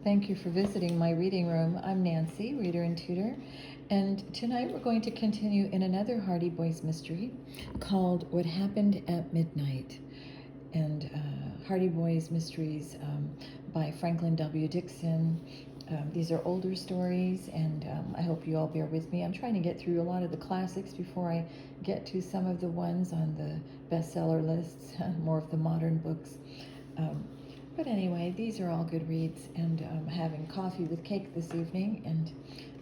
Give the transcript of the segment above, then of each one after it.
Thank you for visiting my reading room. I'm Nancy, reader and tutor, and tonight we're going to continue in another Hardy Boys mystery called What Happened at Midnight. And Hardy Boys mysteries by Franklin W. Dixon. These are older stories, and I hope you all bear with me. I'm trying to get through a lot of the classics before I get to some of the ones on the bestseller lists, more of the modern books. But anyway, these are all good reads, and I'm having coffee with cake this evening, and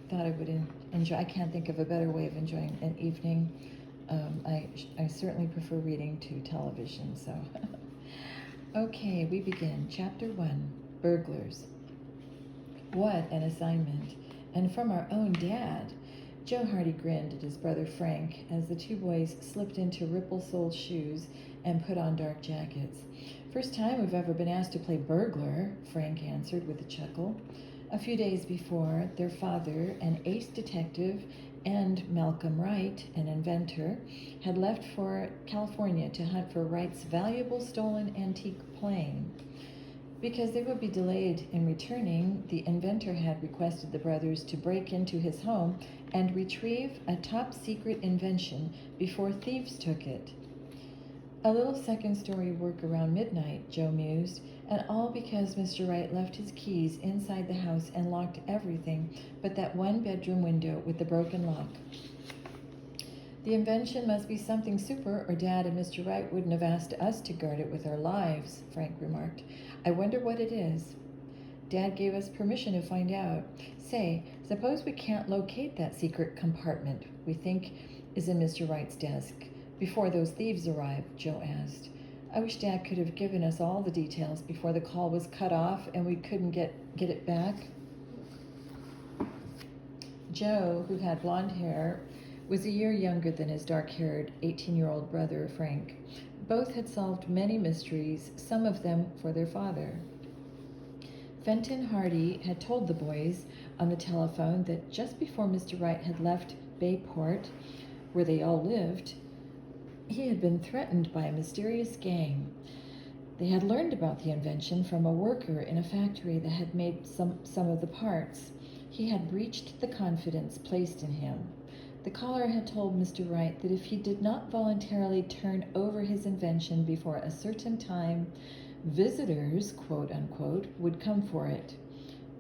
thought I would enjoy. I can't think of a better way of enjoying an evening. I certainly prefer reading to television, so. Okay, we begin. Chapter 1, Burglars. What an assignment, and from our own dad. Joe Hardy grinned at his brother Frank as the two boys slipped into ripple-soled shoes and put on dark jackets. First time we've ever been asked to play burglar, Frank answered with a chuckle. A few days before, their father, an ace detective, and Malcolm Wright, an inventor, had left for California to hunt for Wright's valuable stolen antique plane. Because they would be delayed in returning, the inventor had requested the brothers to break into his home and retrieve a top-secret invention before thieves took it. A little second-story work around midnight, Joe mused, and all because Mr. Wright left his keys inside the house and locked everything but that one bedroom window with the broken lock. The invention must be something super, or Dad and Mr. Wright wouldn't have asked us to guard it with our lives, Frank remarked. I wonder what it is. Dad gave us permission to find out. Say, suppose we can't locate that secret compartment we think is in Mr. Wright's desk before those thieves arrive, Joe asked. I wish Dad could have given us all the details before the call was cut off and we couldn't get it back. Joe, who had blonde hair, was a year younger than his dark-haired 18-year-old brother, Frank. Both had solved many mysteries, some of them for their father. Fenton Hardy had told the boys on the telephone that just before Mr. Wright had left Bayport, where they all lived, he had been threatened by a mysterious gang. They had learned about the invention from a worker in a factory that had made some of the parts. He had breached the confidence placed in him. The caller had told Mr. Wright that if he did not voluntarily turn over his invention before a certain time, visitors, quote unquote, would come for it.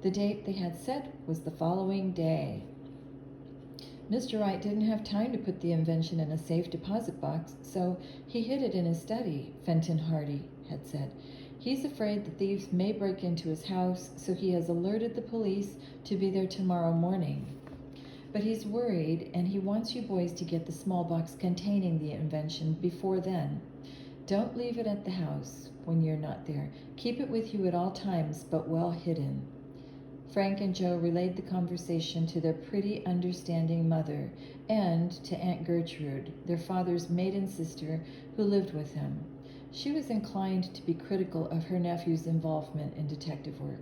The date they had set was the following day. Mr. Wright didn't have time to put the invention in a safe deposit box, so he hid it in his study, Fenton Hardy had said. He's afraid the thieves may break into his house, so he has alerted the police to be there tomorrow morning. But he's worried, and he wants you boys to get the small box containing the invention before then. Don't leave it at the house when you're not there. Keep it with you at all times, but well hidden. Frank and Joe relayed the conversation to their pretty, understanding mother and to Aunt Gertrude, their father's maiden sister, who lived with him. She was inclined to be critical of her nephew's involvement in detective work.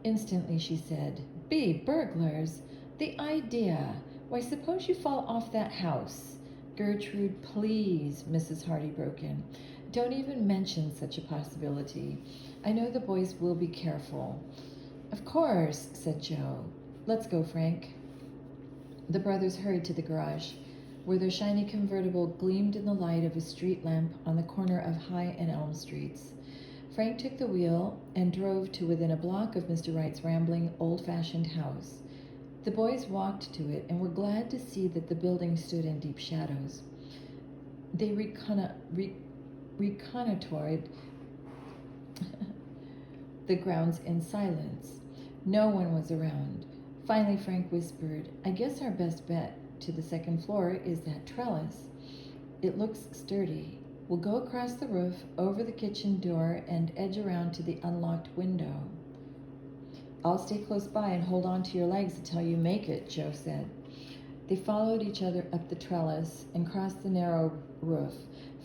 Instantly she said, "Be burglars! The idea! Why, suppose you fall off that house." "Gertrude, please," Mrs. Hardy broke in. "Don't even mention such a possibility. I know the boys will be careful." "Of course," said Joe. "Let's go, Frank." The brothers hurried to the garage, where their shiny convertible gleamed in the light of a street lamp on the corner of High and Elm Streets. Frank took the wheel and drove to within a block of Mr. Wright's rambling, old-fashioned house. The boys walked to it and were glad to see that the building stood in deep shadows. They reconnoitered the grounds in silence. No one was around. Finally, Frank whispered, "I guess our best bet to the second floor is that trellis. It looks sturdy. We'll go across the roof, over the kitchen door, and edge around to the unlocked window." "I'll stay close by and hold on to your legs until you make it," Joe said. They followed each other up the trellis and crossed the narrow roof.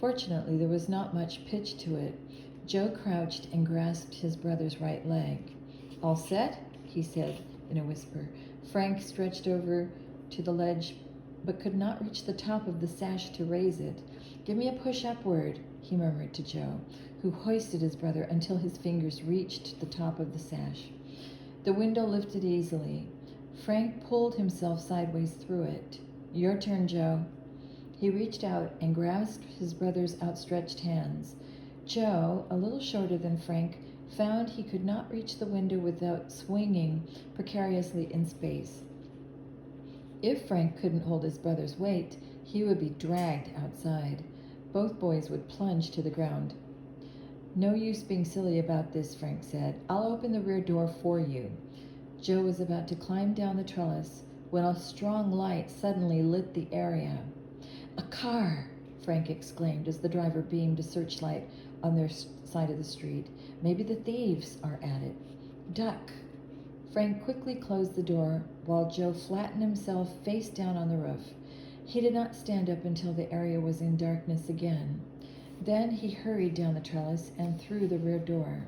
Fortunately, there was not much pitch to it. Joe crouched and grasped his brother's right leg. "All set?" he said in a whisper. Frank stretched over to the ledge but could not reach the top of the sash to raise it. "Give me a push upward," he murmured to Joe, who hoisted his brother until his fingers reached the top of the sash. The window lifted easily. Frank pulled himself sideways through it. "Your turn, Joe." He reached out and grasped his brother's outstretched hands. Joe, a little shorter than Frank, found he could not reach the window without swinging precariously in space. If Frank couldn't hold his brother's weight, he would be dragged outside. Both boys would plunge to the ground. "No use being silly about this," Frank said. "I'll open the rear door for you." Joe was about to climb down the trellis when a strong light suddenly lit the area. "A car!" Frank exclaimed as the driver beamed a searchlight on their side of the street. "Maybe the thieves are at it. Duck!" Frank quickly closed the door while Joe flattened himself face down on the roof. He did not stand up until the area was in darkness again. Then he hurried down the trellis and through the rear door.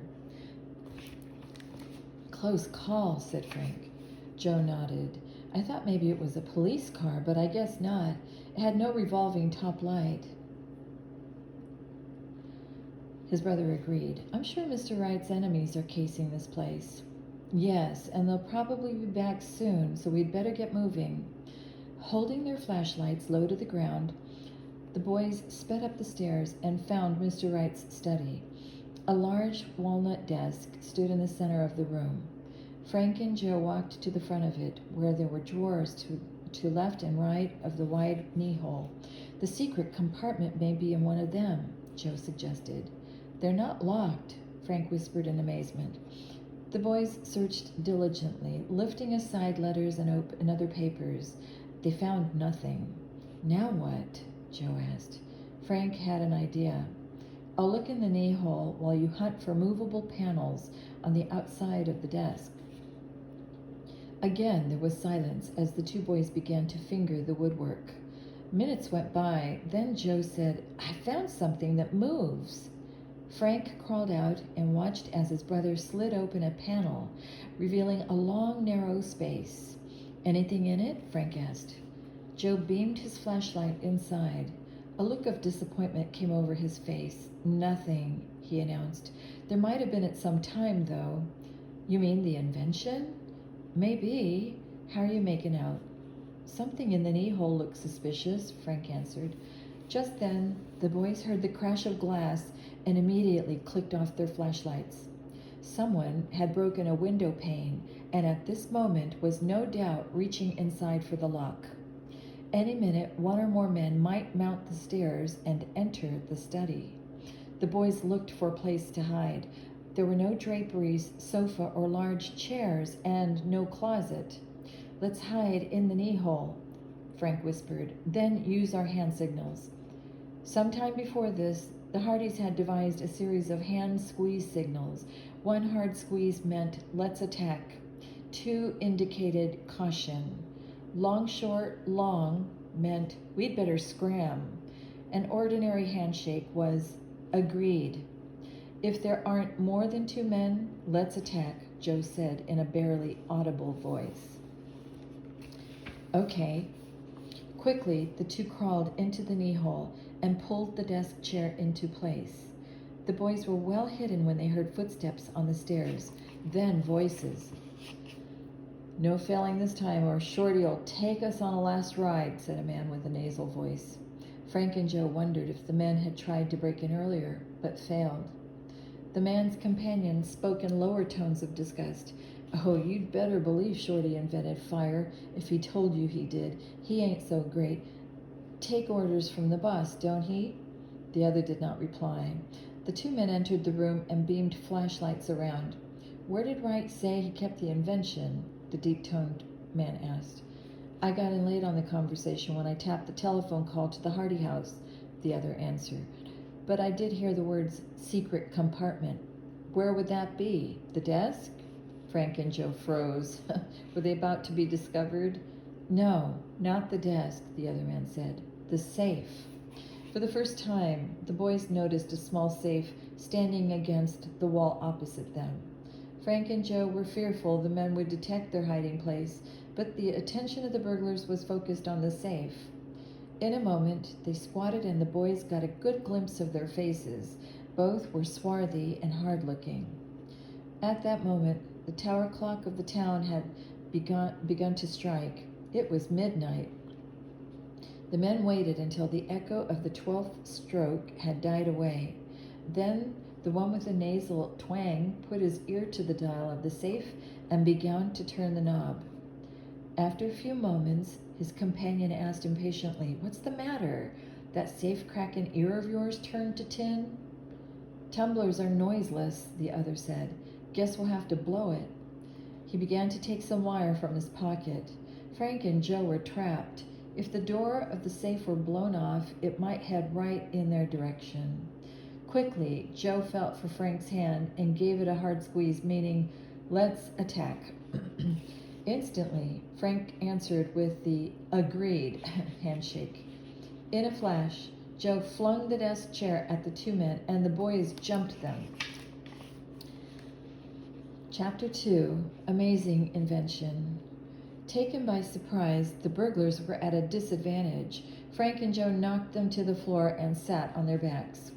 "Close call," said Frank. Joe nodded. "I thought maybe it was a police car, but I guess not. It had no revolving top light." His brother agreed. "I'm sure Mr. Wright's enemies are casing this place." "Yes, and they'll probably be back soon, so we'd better get moving." Holding their flashlights low to the ground, the boys sped up the stairs and found Mr. Wright's study. A large walnut desk stood in the center of the room. Frank and Joe walked to the front of it, where there were drawers to left and right of the wide knee hole. "The secret compartment may be in one of them," Joe suggested. "They're not locked," Frank whispered in amazement. The boys searched diligently, lifting aside letters and other papers. They found nothing. "Now what?" Joe asked. Frank had an idea. "I'll look in the knee hole while you hunt for movable panels on the outside of the desk." Again there was silence as the two boys began to finger the woodwork. Minutes went by, then Joe said, "I found something that moves." Frank crawled out and watched as his brother slid open a panel, revealing a long, narrow space. "Anything in it?" Frank asked. Joe beamed his flashlight inside. A look of disappointment came over his face. "Nothing," he announced. "There might have been at some time, though." "You mean the invention?" "Maybe. How are you making out?" "Something in the knee hole looks suspicious," Frank answered. Just then, the boys heard the crash of glass and immediately clicked off their flashlights. Someone had broken a window pane and at this moment was no doubt reaching inside for the lock. Any minute, one or more men might mount the stairs and enter the study. The boys looked for a place to hide. There were no draperies, sofa, or large chairs, and no closet. "Let's hide in the knee hole," Frank whispered, "then use our hand signals." Sometime before this, the Hardys had devised a series of hand squeeze signals. One hard squeeze meant, "Let's attack." Two indicated caution. Long, short, long meant, "We'd better scram." An ordinary handshake was, "Agreed." "If there aren't more than two men, let's attack," Joe said in a barely audible voice. "Okay." Quickly, the two crawled into the knee hole and pulled the desk chair into place. The boys were well hidden when they heard footsteps on the stairs, then voices. "No failing this time, or Shorty'll take us on a last ride," said a man with a nasal voice. Frank and Joe wondered if the men had tried to break in earlier, but failed. The man's companion spoke in lower tones of disgust. "Oh, you'd better believe Shorty invented fire if he told you he did. He ain't so great. Take orders from the boss, don't he?" The other did not reply. The two men entered the room and beamed flashlights around. "Where did Wright say he kept the invention?" the deep-toned man asked. "I got in late on the conversation when I tapped the telephone call to the Hardy house," the other answered. "But I did hear the words secret compartment. Where would that be? The desk?" Frank and Joe froze. Were they about to be discovered? "No, not the desk," the other man said. "The safe." For the first time, the boys noticed a small safe standing against the wall opposite them. Frank and Joe were fearful the men would detect their hiding place, but the attention of the burglars was focused on the safe. In a moment, they squatted and the boys got a good glimpse of their faces. Both were swarthy and hard-looking. At that moment, the tower clock of the town had begun to strike. It was midnight. The men waited until the echo of the 12th stroke had died away. Then the one with the nasal twang put his ear to the dial of the safe and began to turn the knob. After a few moments, his companion asked impatiently, "What's the matter? That safe-cracking ear of yours turned to tin?" "Tumblers are noiseless," the other said. "Guess we'll have to blow it." He began to take some wire from his pocket. Frank and Joe were trapped. If the door of the safe were blown off, it might head right in their direction. Quickly, Joe felt for Frank's hand and gave it a hard squeeze, meaning, "Let's attack." Instantly, Frank answered with the "agreed" handshake. In a flash, Joe flung the desk chair at the two men, and the boys jumped them. Chapter 2, Amazing Invention. Taken by surprise, the burglars were at a disadvantage. Frank and Joe knocked them to the floor and sat on their backs.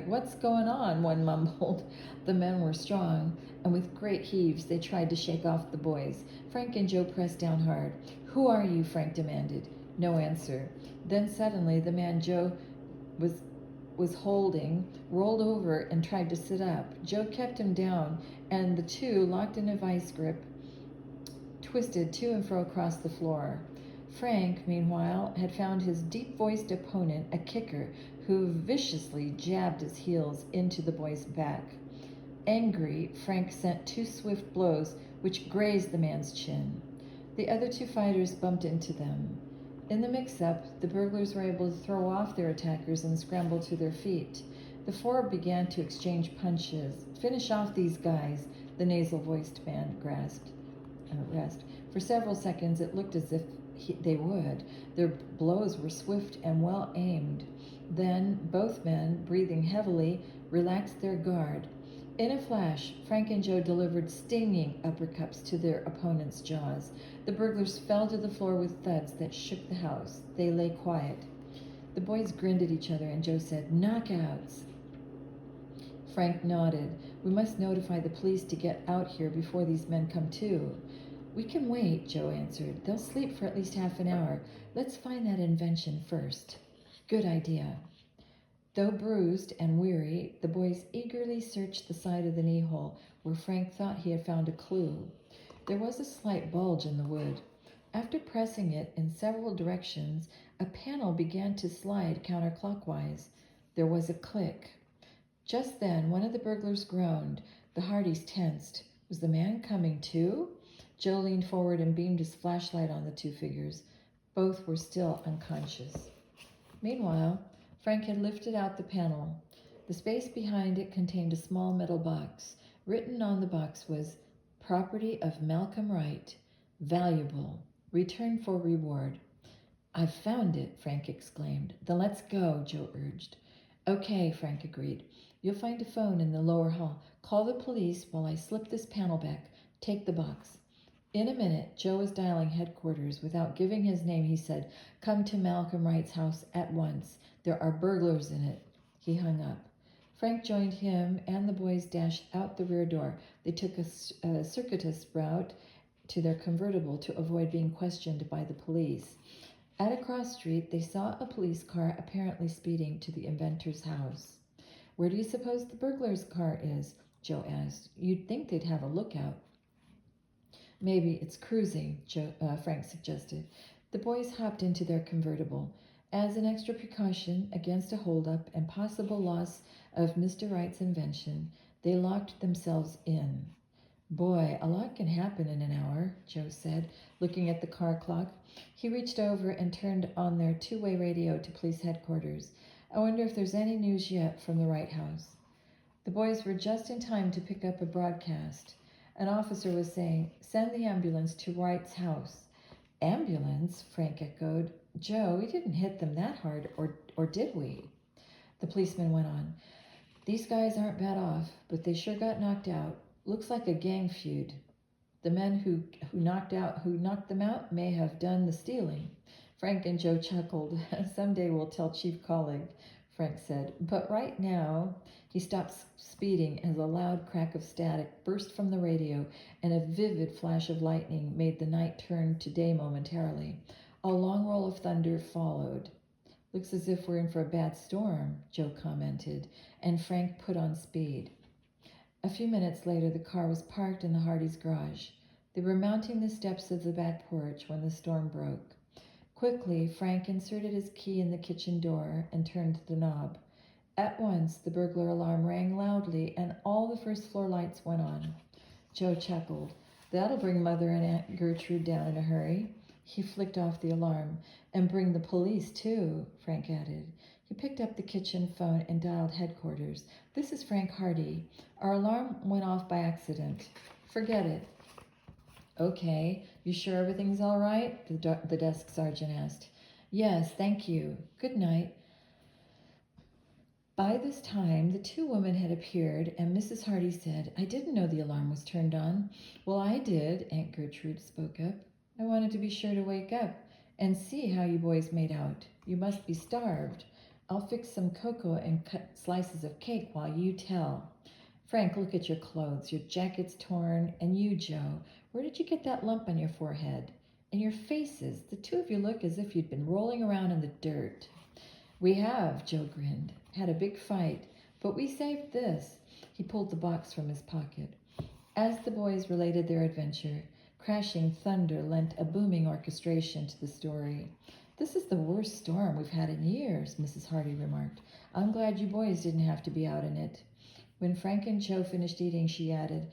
What's going on?" one mumbled. The men were strong, and with great heaves they tried to shake off the boys. Frank and Joe pressed down hard. "Who are you?" Frank demanded. No answer. Then suddenly the man Joe was holding rolled over and tried to sit up. Joe kept him down, and the two, locked in a vice grip, twisted to and fro across the floor. Frank, meanwhile, had found his deep-voiced opponent, a kicker, who viciously jabbed his heels into the boy's back. Angry, Frank sent 2 swift blows, which grazed the man's chin. The other 2 fighters bumped into them. In the mix-up, the burglars were able to throw off their attackers and scramble to their feet. The 4 began to exchange punches. "Finish off these guys," the nasal-voiced man gasped. For several seconds, it looked as if they would. Their blows were swift and well aimed. Then both men, breathing heavily, relaxed their guard. In a flash, Frank and Joe delivered stinging uppercuts to their opponents' jaws. The burglars fell to the floor with thuds that shook the house. They lay quiet. The boys grinned at each other, and Joe said, "Knockouts." Frank nodded. "We must notify the police to get out here before these men come to." "We can wait," Joe answered. "They'll sleep for at least half an hour. Let's find that invention first." "Good idea." Though bruised and weary, the boys eagerly searched the side of the knee hole where Frank thought he had found a clue. There was a slight bulge in the wood. After pressing it in several directions, a panel began to slide counterclockwise. There was a click. Just then, one of the burglars groaned. The Hardys tensed. Was the man coming too? Joe leaned forward and beamed his flashlight on the 2 figures. Both were still unconscious. Meanwhile, Frank had lifted out the panel. The space behind it contained a small metal box. Written on the box was, "Property of Malcolm Wright. Valuable. Return for reward." "I've found it," Frank exclaimed. "Then let's go," Joe urged. "Okay," Frank agreed. "You'll find a phone in the lower hall. Call the police while I slip this panel back. Take the box." In a minute, Joe was dialing headquarters. Without giving his name, he said, "Come to Malcolm Wright's house at once. There are burglars in it." He hung up. Frank joined him, and the boys dashed out the rear door. They took a circuitous route to their convertible to avoid being questioned by the police. At a cross street, they saw a police car apparently speeding to the inventor's house. "Where do you suppose the burglar's car is?" Joe asked. "You'd think they'd have a lookout." "Maybe it's cruising," Frank suggested. The boys hopped into their convertible. As an extra precaution against a holdup and possible loss of Mr. Wright's invention, they locked themselves in. "Boy, a lot can happen in an hour," Joe said, looking at the car clock. He reached over and turned on their 2-way radio to police headquarters. "I wonder if there's any news yet from the Wright house." The boys were just in time to pick up a broadcast. An officer was saying, "Send the ambulance to Wright's house." "Ambulance?" Frank echoed. "Joe, we didn't hit them that hard, or did we?" The policeman went on. "These guys aren't bad off, but they sure got knocked out. Looks like a gang feud. The men who knocked them out may have done the stealing." Frank and Joe chuckled. "Someday we'll tell Chief Colleague." Frank said. But right now, he stopped speeding as a loud crack of static burst from the radio, and a vivid flash of lightning made the night turn to day momentarily. A long roll of thunder followed. Looks as if we're in for a bad storm, Joe commented, and Frank put on speed. A few minutes later, the car was parked in the Hardys' garage. They were mounting the steps of the back porch when the storm broke. Quickly, Frank inserted his key in the kitchen door and turned the knob. At once, the burglar alarm rang loudly, and all the first-floor lights went on. Joe chuckled. That'll bring Mother and Aunt Gertrude down in a hurry. He flicked off the alarm. And bring the police, too, Frank added. He picked up the kitchen phone and dialed headquarters. This is Frank Hardy. Our alarm went off by accident. Forget it. Okay, you sure everything's all right? The desk sergeant asked. Yes, thank you. Good night. By this time, the two women had appeared, and Mrs. Hardy said, I didn't know the alarm was turned on. Well, I did, Aunt Gertrude spoke up. I wanted to be sure to wake up and see how you boys made out. You must be starved. I'll fix some cocoa and cut slices of cake while you tell. Frank, look at your clothes. Your jacket's torn. And you, Joe, where did you get that lump on your forehead? And your faces. The two of you look as if you'd been rolling around in the dirt. We have, Joe grinned. Had a big fight, but we saved this. He pulled the box from his pocket. As the boys related their adventure, crashing thunder lent a booming orchestration to the story. This is the worst storm we've had in years, Mrs. Hardy remarked. I'm glad you boys didn't have to be out in it. When Frank and Joe finished eating, she added,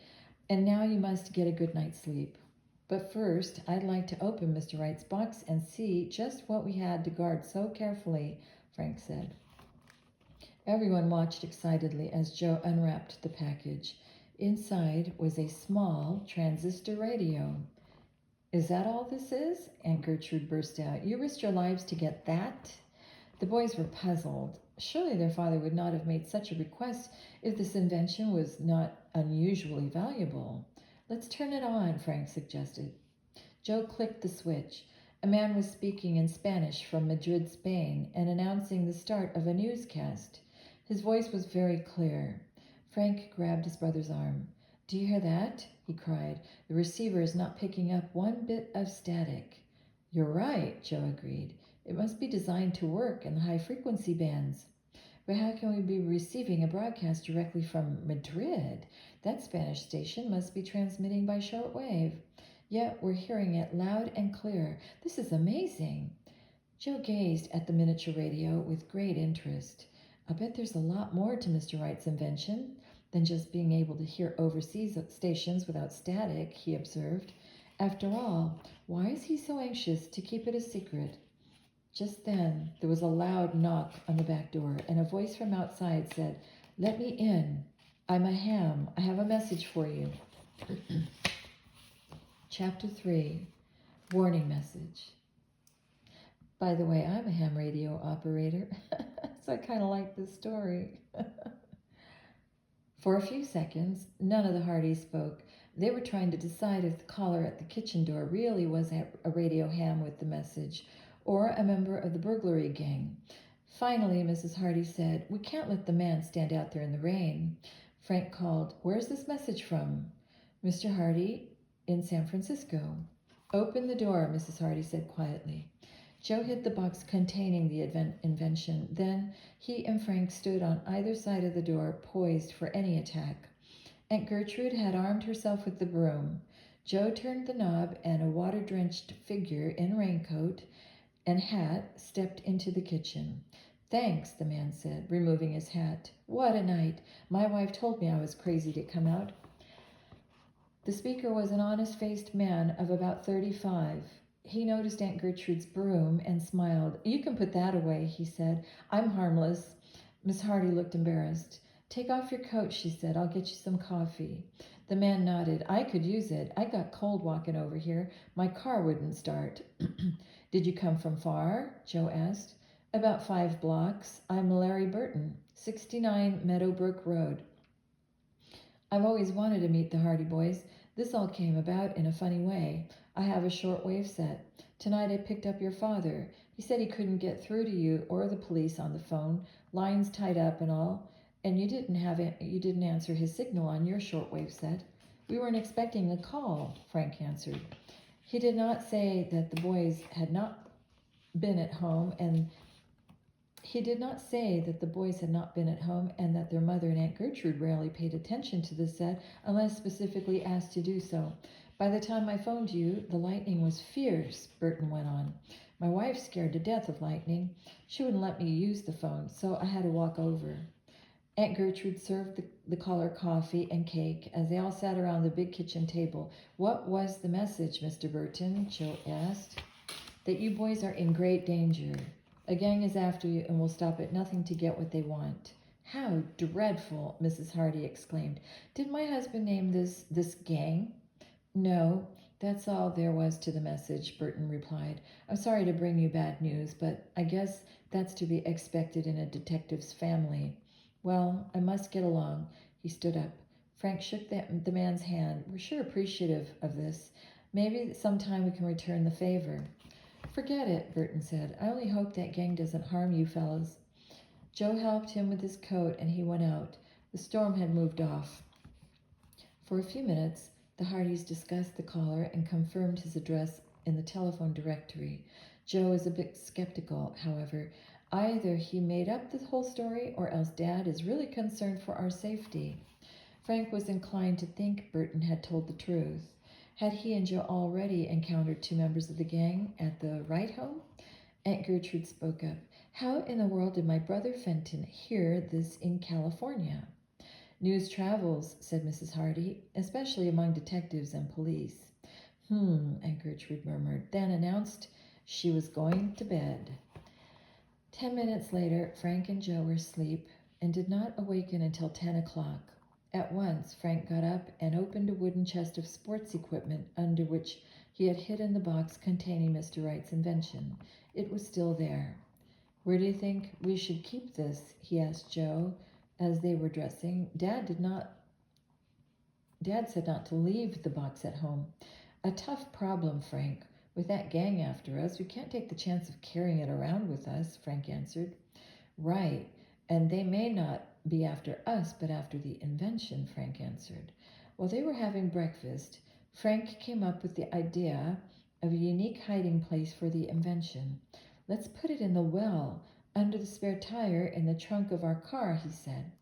and now you must get a good night's sleep. But first, I'd like to open Mr. Wright's box and see just what we had to guard so carefully, Frank said. Everyone watched excitedly as Joe unwrapped the package. Inside was a small transistor radio. Is that all this is? Aunt Gertrude burst out. You risked your lives to get that? The boys were puzzled. Surely their father would not have made such a request if this invention was not unusually valuable. Let's turn it on, Frank suggested. Joe clicked the switch. A man was speaking in Spanish from Madrid, Spain, and announcing the start of a newscast. His voice was very clear. Frank grabbed his brother's arm. Do you hear that? He cried. The receiver is not picking up one bit of static. You're right, Joe agreed. It must be designed to work in the high-frequency bands. But how can we be receiving a broadcast directly from Madrid? That Spanish station must be transmitting by shortwave. Yet we're hearing it loud and clear. This is amazing. Joe gazed at the miniature radio with great interest. I bet there's a lot more to Mr. Wright's invention than just being able to hear overseas stations without static, he observed. After all, why is he so anxious to keep it a secret? Just then, there was a loud knock on the back door, and a voice from outside said, Let me in. I'm a ham. I have a message for you. Chapter 3, Warning Message. By the way, I'm a ham radio operator, so I kind of like this story. For a few seconds, none of the Hardys spoke. They were trying to decide if the caller at the kitchen door really was a radio ham with the message, or a member of the burglary gang. Finally, Mrs. Hardy said, We can't let the man stand out there in the rain. Frank called, Where's this message from? Mr. Hardy, in San Francisco. Open the door, Mrs. Hardy said quietly. Joe hid the box containing the invention. Then he and Frank stood on either side of the door, poised for any attack. Aunt Gertrude had armed herself with the broom. Joe turned the knob, and a water-drenched figure in raincoat and hat stepped into the kitchen. Thanks, the man said, removing his hat. What a night. My wife told me I was crazy to come out. The speaker was an honest-faced man of about 35. He noticed Aunt Gertrude's broom and smiled. You can put that away, he said. I'm harmless. Miss Hardy looked embarrassed. Take off your coat, she said. I'll get you some coffee. The man nodded. I could use it. I got cold walking over here. My car wouldn't start. Did you come from far? Joe asked. About 5 blocks. I'm Larry Burton, 69 Meadowbrook Road. I've always wanted to meet the Hardy boys. This all came about in a funny way. I have a shortwave set. Tonight I picked up your father. He said he couldn't get through to you or the police on the phone, lines tied up and all, and you didn't answer his signal on your shortwave set. We weren't expecting a call, Frank answered. He did not say that the boys had not been at home and that their mother and Aunt Gertrude rarely paid attention to the set unless specifically asked to do so. By the time I phoned you, the lightning was fierce, Burton went on. My wife's scared to death of lightning. She wouldn't let me use the phone, so I had to walk over. Aunt Gertrude served the caller coffee and cake as they all sat around the big kitchen table. What was the message, Mr. Burton? Joe asked. That you boys are in great danger. A gang is after you and will stop at nothing to get what they want. How dreadful, Mrs. Hardy exclaimed. Did my husband name this gang? No, that's all there was to the message, Burton replied. I'm sorry to bring you bad news, but I guess that's to be expected in a detective's family. Well, I must get along. He stood up. Frank shook the man's hand. We're sure appreciative of this. Maybe sometime we can return the favor. Forget it, Burton said. I only hope that gang doesn't harm you fellows. Joe helped him with his coat and he went out. The storm had moved off. For a few minutes, the Hardys discussed the caller and confirmed his address in the telephone directory. Joe was a bit skeptical, however. Either he made up the whole story or else Dad is really concerned for our safety. Frank was inclined to think Burton had told the truth. Had he and Joe already encountered two members of the gang at the Wright home? Aunt Gertrude spoke up. How in the world did my brother Fenton hear this in California? News travels, said Mrs. Hardy, especially among detectives and police. Aunt Gertrude murmured, then announced she was going to bed. 10 minutes later, Frank and Joe were asleep and did not awaken until 10 o'clock. At once, Frank got up and opened a wooden chest of sports equipment under which he had hidden the box containing Mr. Wright's invention. It was still there. Where do you think we should keep this? He asked Joe as they were dressing. Dad said not to leave the box at home. A tough problem, Frank. With that gang after us, we can't take the chance of carrying it around with us, Frank answered. Right, and they may not be after us, but after the invention, Frank answered. While they were having breakfast, Frank came up with the idea of a unique hiding place for the invention. Let's put it in the well, under the spare tire in the trunk of our car, he said.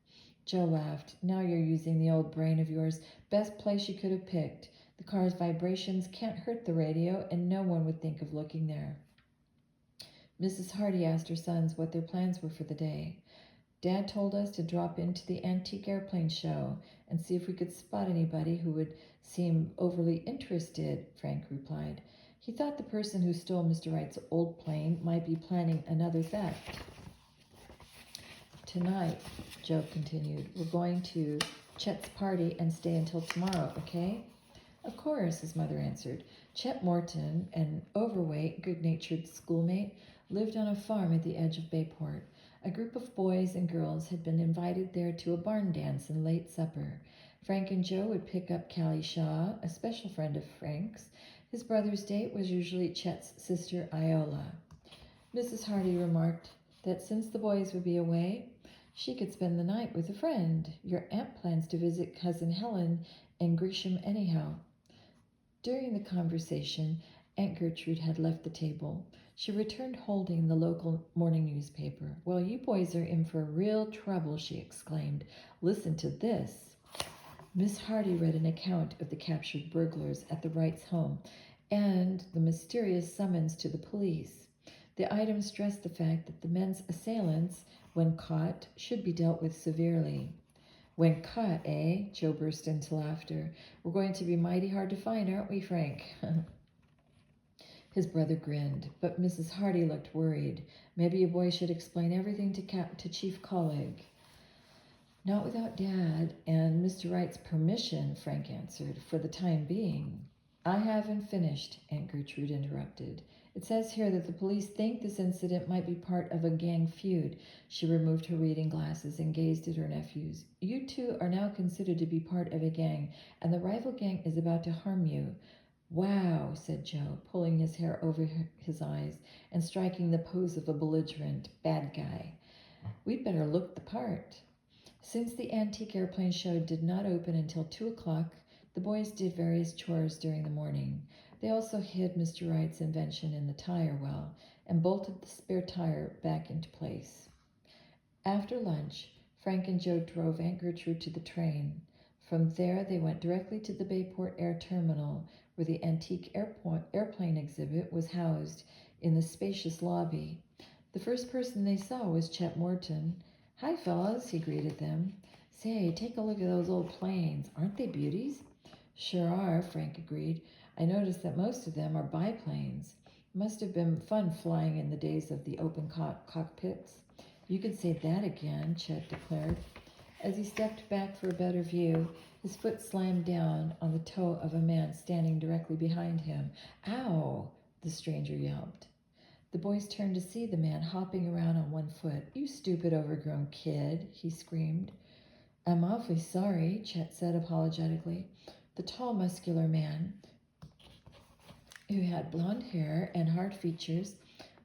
Joe laughed. Now you're using the old brain of yours. Best place you could have picked. The car's vibrations can't hurt the radio, and no one would think of looking there. Mrs. Hardy asked her sons what their plans were for the day. Dad told us to drop into the antique airplane show and see if we could spot anybody who would seem overly interested, Frank replied. He thought the person who stole Mr. Wright's old plane might be planning another theft. Tonight, Joe continued, we're going to Chet's party and stay until tomorrow, okay? Of course, his mother answered. Chet Morton, an overweight, good-natured schoolmate, lived on a farm at the edge of Bayport. A group of boys and girls had been invited there to a barn dance and late supper. Frank and Joe would pick up Callie Shaw, a special friend of Frank's. His brother's date was usually Chet's sister Iola. Mrs. Hardy remarked that since the boys would be away, she could spend the night with a friend. Your aunt plans to visit Cousin Helen in Gresham anyhow. During the conversation, Aunt Gertrude had left the table. She returned holding the local morning newspaper. Well, you boys are in for real trouble, she exclaimed. Listen to this. Miss Hardy read an account of the captured burglars at the Wrights' home and the mysterious summons to the police. The item stressed the fact that the men's assailants, when caught, should be dealt with severely. When caught, eh? Joe burst into laughter. We're going to be mighty hard to find, aren't we, Frank? His brother grinned, but Mrs. Hardy looked worried. Maybe you boys should explain everything to Chief Colleague. Not without Dad and Mr. Wright's permission, Frank answered, for the time being. I haven't finished, Aunt Gertrude interrupted. It says here that the police think this incident might be part of a gang feud. She removed her reading glasses and gazed at her nephews. You two are now considered to be part of a gang, and the rival gang is about to harm you. Wow, said Joe, pulling his hair over his eyes and striking the pose of a belligerent bad guy. We'd better look the part. Since the antique airplane show did not open until 2 o'clock, the boys did various chores during the morning. They also hid Mr. Wright's invention in the tire well and bolted the spare tire back into place. After lunch, Frank and Joe drove Aunt Gertrude to the train. From there, they went directly to the Bayport Air Terminal, where the antique airplane exhibit was housed in the spacious lobby. The first person they saw was Chet Morton. "Hi, fellas," he greeted them. "Say, take a look at those old planes. Aren't they beauties?" "Sure are," Frank agreed. "I noticed that most of them are biplanes. Must have been fun flying in the days of the open cockpits." "You can say that again," Chet declared. As he stepped back for a better view, his foot slammed down on the toe of a man standing directly behind him. "Ow!" the stranger yelped. The boys turned to see the man hopping around on one foot. "You stupid overgrown kid," he screamed. "I'm awfully sorry," Chet said apologetically. The tall, muscular man, who had blonde hair and hard features,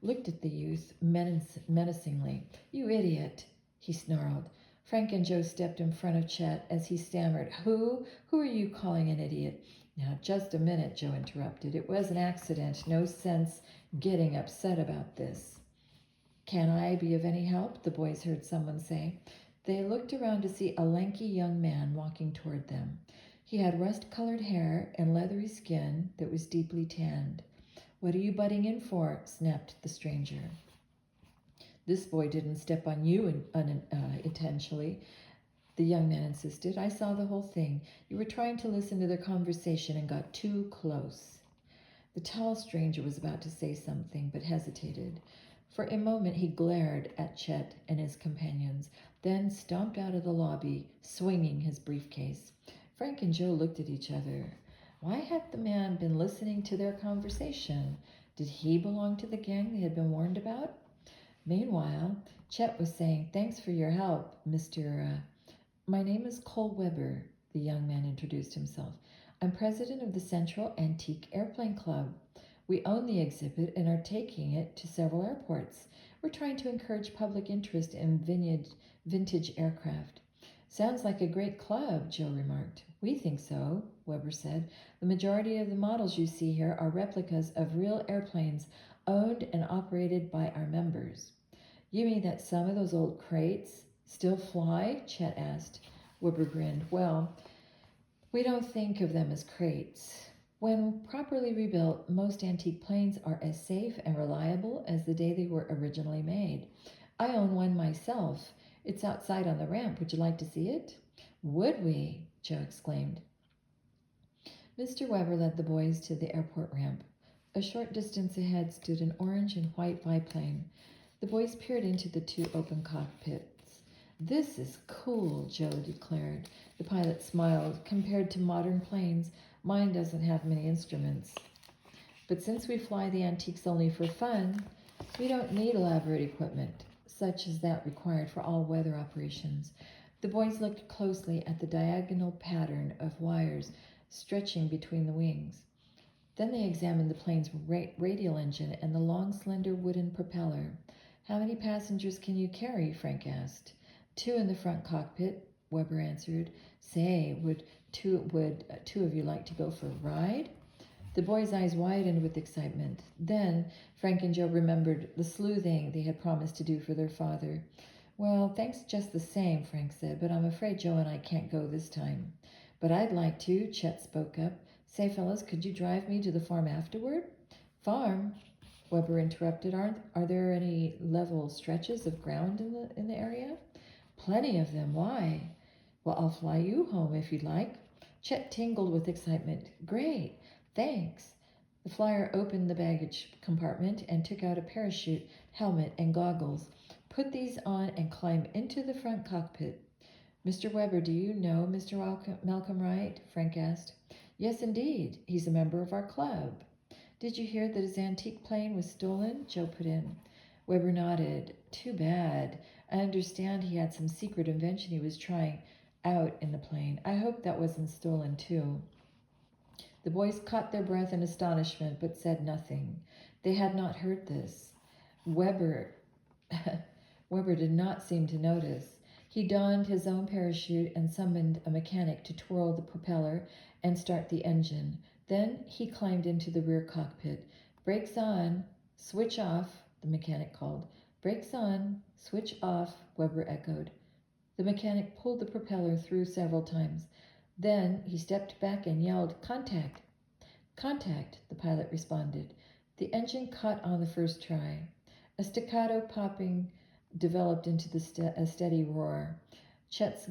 looked at the youth menacingly. "You idiot," he snarled. Frank and Joe stepped in front of Chet as he stammered. Who are you calling an idiot?" "Now, just a minute," Joe interrupted. "It was an accident. No sense getting upset about this." "Can I be of any help?" the boys heard someone say. They looked around to see a lanky young man walking toward them. He had rust-colored hair and leathery skin that was deeply tanned. "What are you butting in for?" snapped the stranger. "This boy didn't step on you unintentionally," the young man insisted. "I saw the whole thing. You were trying to listen to their conversation and got too close." The tall stranger was about to say something, but hesitated. For a moment he glared at Chet and his companions, then stomped out of the lobby, swinging his briefcase. Frank and Joe looked at each other. Why had the man been listening to their conversation? Did he belong to the gang they had been warned about? Meanwhile, Chet was saying, "Thanks for your help, Mr. My name is Cole Weber," the young man introduced himself. "I'm president of the Central Antique Airplane Club. We own the exhibit and are taking it to several airports. We're trying to encourage public interest in vintage aircraft." "Sounds like a great club," Joe remarked. "We think so," Weber said. "The majority of the models you see here are replicas of real airplanes owned and operated by our members." "You mean that some of those old crates still fly?" Chet asked. Weber grinned. "Well, we don't think of them as crates. When properly rebuilt, most antique planes are as safe and reliable as the day they were originally made. I own one myself. It's outside on the ramp. Would you like to see it?" "Would we?" Joe exclaimed. Mr. Weber led the boys to the airport ramp. A short distance ahead stood an orange and white biplane. The boys peered into the two open cockpits. "This is cool," Joe declared. The pilot smiled. "Compared to modern planes, mine doesn't have many instruments. But since we fly the antiques only for fun, we don't need elaborate equipment, such as that required for all-weather operations." The boys looked closely at the diagonal pattern of wires stretching between the wings. Then they examined the plane's radial engine and the long, slender wooden propeller. "How many passengers can you carry?" Frank asked. "Two in the front cockpit," Weber answered. "Say, would two of you like to go for a ride?" The boys' eyes widened with excitement. Then Frank and Joe remembered the sleuthing they had promised to do for their father. "Well, thanks just the same," Frank said, "but I'm afraid Joe and I can't go this time." "But I'd like to," Chet spoke up. "Say, fellas, could you drive me to the farm afterward?" "Farm?" Weber interrupted. Are there any level stretches of ground in the area?" "Plenty of them. Why?" "Well, I'll fly you home if you'd like." Chet tingled with excitement. "Great, thanks." The flyer opened the baggage compartment and took out a parachute, helmet, and goggles. "Put these on and climb into the front cockpit." "Mr. Weber, do you know Mr. Malcolm Wright?" Frank asked. "Yes, indeed. He's a member of our club." "Did you hear that his antique plane was stolen?" Joe put in. Weber nodded. "Too bad. I understand he had some secret invention he was trying out in the plane. I hope that wasn't stolen too." The boys caught their breath in astonishment, but said nothing. They had not heard this. Weber Weber did not seem to notice. He donned his own parachute and summoned a mechanic to twirl the propeller and start the engine. Then he climbed into the rear cockpit. "Brakes on, switch off," the mechanic called. "Brakes on, switch off," Weber echoed. The mechanic pulled the propeller through several times. Then he stepped back and yelled, "Contact!" "Contact," the pilot responded. The engine caught on the first try. A staccato popping developed into a steady roar. Chet's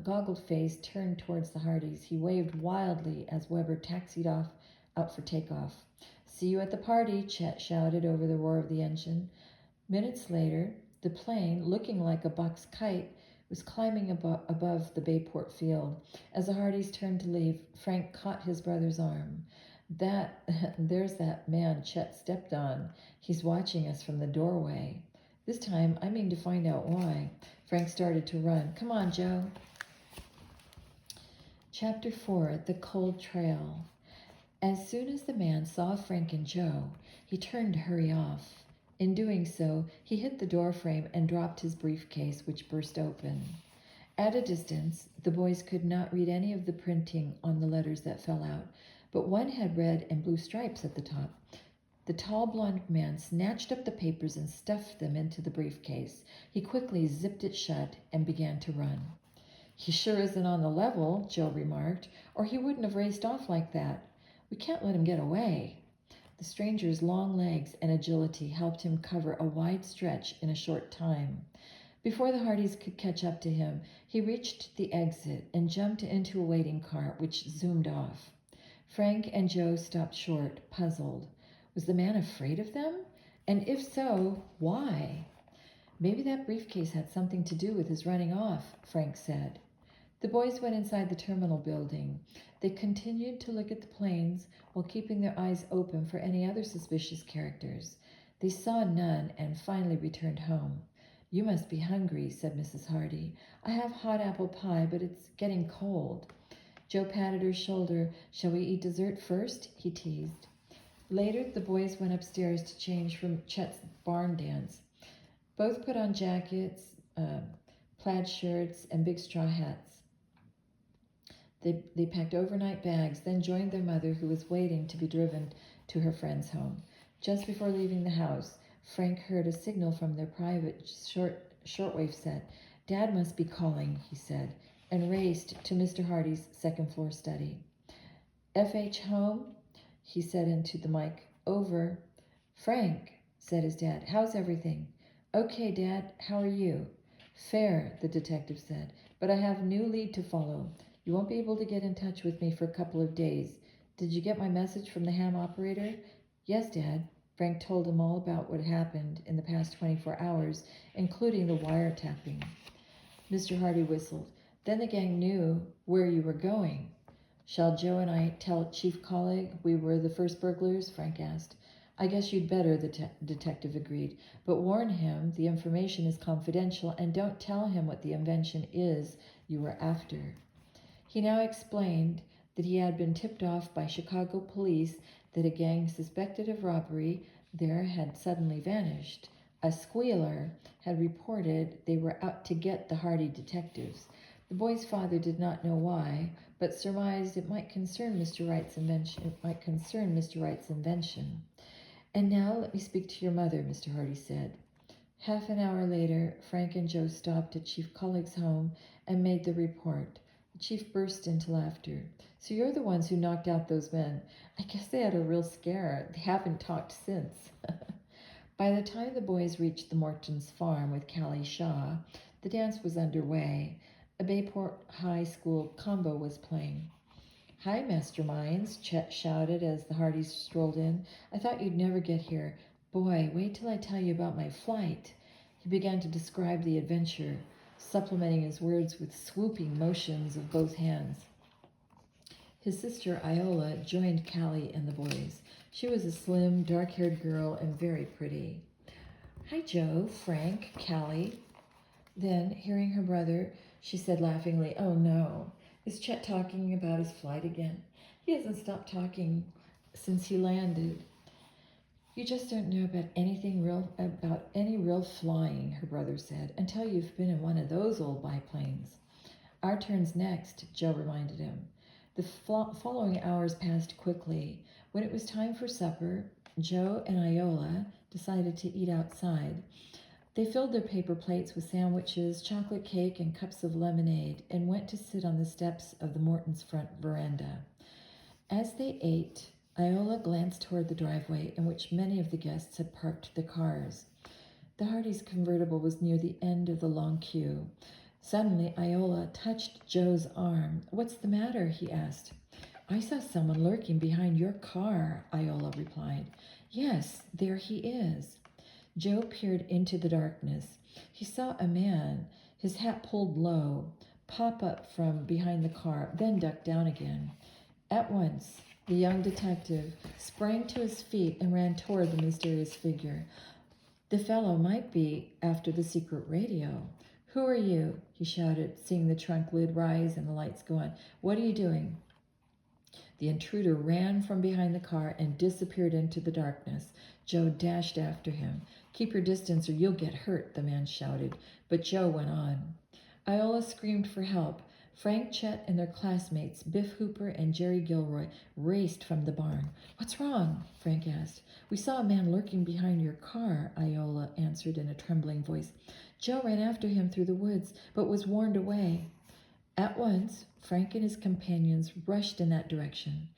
goggled face turned towards the Hardys. He waved wildly as Weber taxied out for takeoff. "See you at the party," Chet shouted over the roar of the engine. Minutes later, the plane, looking like a box kite, was climbing above the Bayport field. As the Hardys turned to leave, Frank caught his brother's arm. There's that man Chet stepped on. He's watching us from the doorway. This time, I mean to find out why." Frank started to run. "Come on, Joe." Chapter 4, The Cold Trail. As soon as the man saw Frank and Joe, he turned to hurry off. In doing so, he hit the door frame and dropped his briefcase, which burst open. At a distance, the boys could not read any of the printing on the letters that fell out, but one had red and blue stripes at the top. The tall blond man snatched up the papers and stuffed them into the briefcase. He quickly zipped it shut and began to run. "He sure isn't on the level," Joe remarked, "or he wouldn't have raced off like that. We can't let him get away." The stranger's long legs and agility helped him cover a wide stretch in a short time. Before the Hardys could catch up to him, he reached the exit and jumped into a waiting car, which zoomed off. Frank and Joe stopped short, puzzled. Was the man afraid of them? And if so, why? "Maybe that briefcase had something to do with his running off," Frank said. The boys went inside the terminal building. They continued to look at the planes while keeping their eyes open for any other suspicious characters. They saw none and finally returned home. "You must be hungry," said Mrs. Hardy. "I have hot apple pie, but it's getting cold." Joe patted her shoulder. "Shall we eat dessert first?" he teased. Later, the boys went upstairs to change from Chet's barn dance. Both put on jackets, plaid shirts, and big straw hats. They packed overnight bags, then joined their mother, who was waiting to be driven to her friend's home. Just before leaving the house, Frank heard a signal from their private shortwave set. "Dad must be calling," he said, and raced to Mr. Hardy's second-floor study. "F.H. home?" he said into the mic. "Over." "Frank," said his dad, "how's everything?" "Okay, Dad, how are you?" "Fair," the detective said, "but I have a new lead to follow. You won't be able to get in touch with me for a couple of days. Did you get my message from the ham operator?" "Yes, Dad." Frank told him all about what happened in the past 24 hours, including the wiretapping. Mr. Hardy whistled. "Then the gang knew where you were going." "Shall Joe and I tell Chief Colleague we were the first burglars?" Frank asked. "I guess you'd better," the detective agreed. "But warn him the information is confidential and don't tell him what the invention is you were after." He now explained that he had been tipped off by Chicago police that a gang suspected of robbery there had suddenly vanished. A squealer had reported they were out to get the Hardy detectives. The boy's father did not know why, but surmised it might concern Mr. Wright's invention. "And now let me speak to your mother," Mr. Hardy said. Half an hour later, Frank and Joe stopped at Chief Colleague's home and made the report. The chief burst into laughter. "So you're the ones who knocked out those men. I guess they had a real scare. They haven't talked since." By the time the boys reached the Morton's farm with Callie Shaw, the dance was underway. A Bayport High School combo was playing. "Hi, masterminds," Chet shouted as the Hardys strolled in. "I thought you'd never get here. Boy, wait till I tell you about my flight." He began to describe the adventure, supplementing his words with swooping motions of both hands. His sister Iola joined Callie and the boys. She was a slim, dark-haired girl and very pretty. "Hi, Joe, Frank, Callie." Then, hearing her brother, she said laughingly, "Oh, no." Is Chet talking about his flight again? He hasn't stopped talking since he landed. You just don't know about any real flying, her brother said, until you've been in one of those old biplanes. Our turn's next, Joe reminded him. The following hours passed quickly. When it was time for supper, Joe and Iola decided to eat outside. They filled their paper plates with sandwiches, chocolate cake, and cups of lemonade, and went to sit on the steps of the Mortons' front veranda. As they ate, Iola glanced toward the driveway in which many of the guests had parked their cars. The Hardys' convertible was near the end of the long queue. Suddenly, Iola touched Joe's arm. "What's the matter?" he asked. "I saw someone lurking behind your car," Iola replied. "Yes, there he is." Joe peered into the darkness. He saw a man, his hat pulled low, pop up from behind the car, then duck down again. At once, the young detective sprang to his feet and ran toward the mysterious figure. The fellow might be after the secret radio. "Who are you?" he shouted, seeing the trunk lid rise and the lights go on. "What are you doing?" The intruder ran from behind the car and disappeared into the darkness. Joe dashed after him. "Keep your distance or you'll get hurt," the man shouted, but Joe went on. Iola screamed for help. Frank, Chet, and their classmates, Biff Hooper and Jerry Gilroy, raced from the barn. "What's wrong?" Frank asked. "We saw a man lurking behind your car," Iola answered in a trembling voice. Joe ran after him through the woods, but was warned away. At once, Frank and his companions rushed in that direction.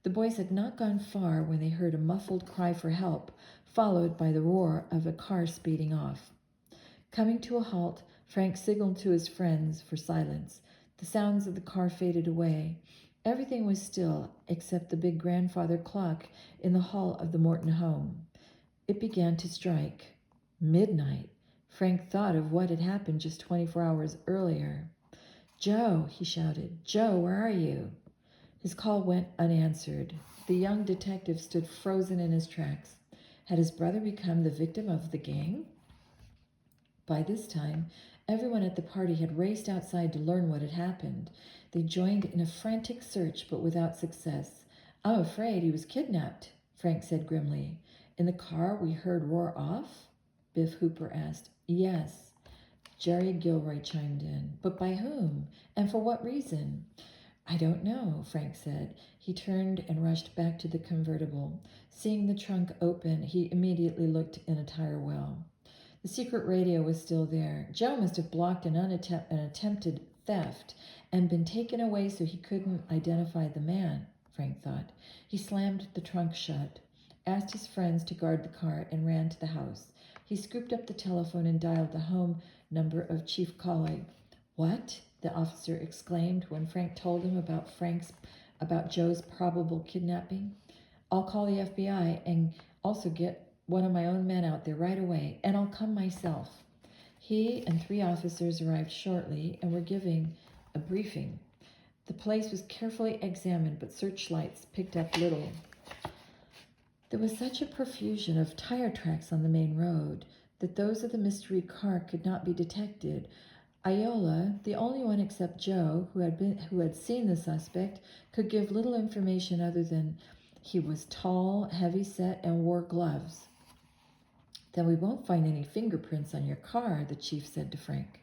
The boys had not gone far when they heard a muffled cry for help, followed by the roar of a car speeding off. Coming to a halt, Frank signaled to his friends for silence. The sounds of the car faded away. Everything was still except the big grandfather clock in the hall of the Morton home. It began to strike. Midnight. Frank thought of what had happened just 24 hours earlier. "Joe," he shouted. "Joe, where are you?" His call went unanswered. The young detective stood frozen in his tracks. Had his brother become the victim of the gang? By this time, everyone at the party had raced outside to learn what had happened. They joined in a frantic search, but without success. "I'm afraid he was kidnapped," Frank said grimly. "In the car we heard roar off?" Biff Hooper asked. "Yes." Jerry Gilroy chimed in. "But by whom? And for what reason?" "I don't know," Frank said. He turned and rushed back to the convertible. Seeing the trunk open, he immediately looked in a tire well. The secret radio was still there. Joe must have blocked an attempted theft and been taken away so he couldn't identify the man, Frank thought. He slammed the trunk shut, asked his friends to guard the car, and ran to the house. He scooped up the telephone and dialed the home number of Chief Colleague. "What?" the officer exclaimed when Frank told him about Joe's probable kidnapping. "I'll call the FBI and also get one of my own men out there right away, and I'll come myself." He and 3 officers arrived shortly and were giving a briefing. The place was carefully examined, but searchlights picked up little. There was such a profusion of tire tracks on the main road that those of the mystery car could not be detected. Iola, the only one except Joe who had seen the suspect, could give little information other than he was tall, heavy-set, and wore gloves. "Then we won't find any fingerprints on your car," the chief said to Frank.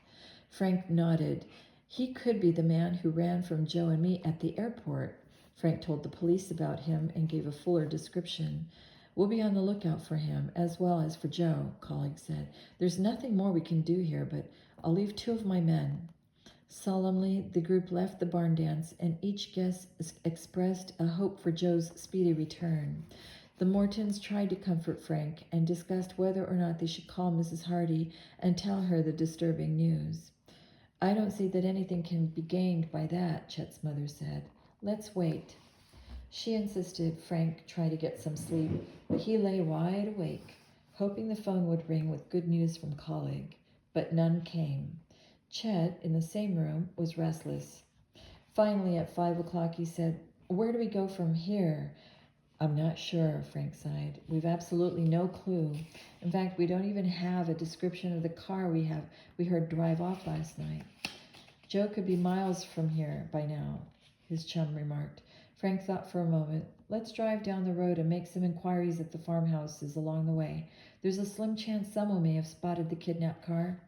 Frank nodded. "He could be the man who ran from Joe and me at the airport." Frank told the police about him and gave a fuller description. "We'll be on the lookout for him, as well as for Joe," colleague said. "There's nothing more we can do here, but I'll leave 2 of my men." Solemnly, the group left the barn dance, and each guest expressed a hope for Joe's speedy return. The Mortons tried to comfort Frank and discussed whether or not they should call Mrs. Hardy and tell her the disturbing news. "I don't see that anything can be gained by that," Chet's mother said. "Let's wait." She insisted Frank try to get some sleep, but he lay wide awake, hoping the phone would ring with good news from colleague. But none came. Chet, in the same room, was restless. Finally, at 5 o'clock, he said, "Where do we go from here?" "I'm not sure," Frank sighed. "We've absolutely no clue. In fact, we don't even have a description of the car we heard drive off last night." Joe could be miles from here by now, his chum remarked. Frank thought for a moment. Let's drive down the road and make some inquiries at the farmhouses along the way. There's a slim chance someone may have spotted the kidnapped car.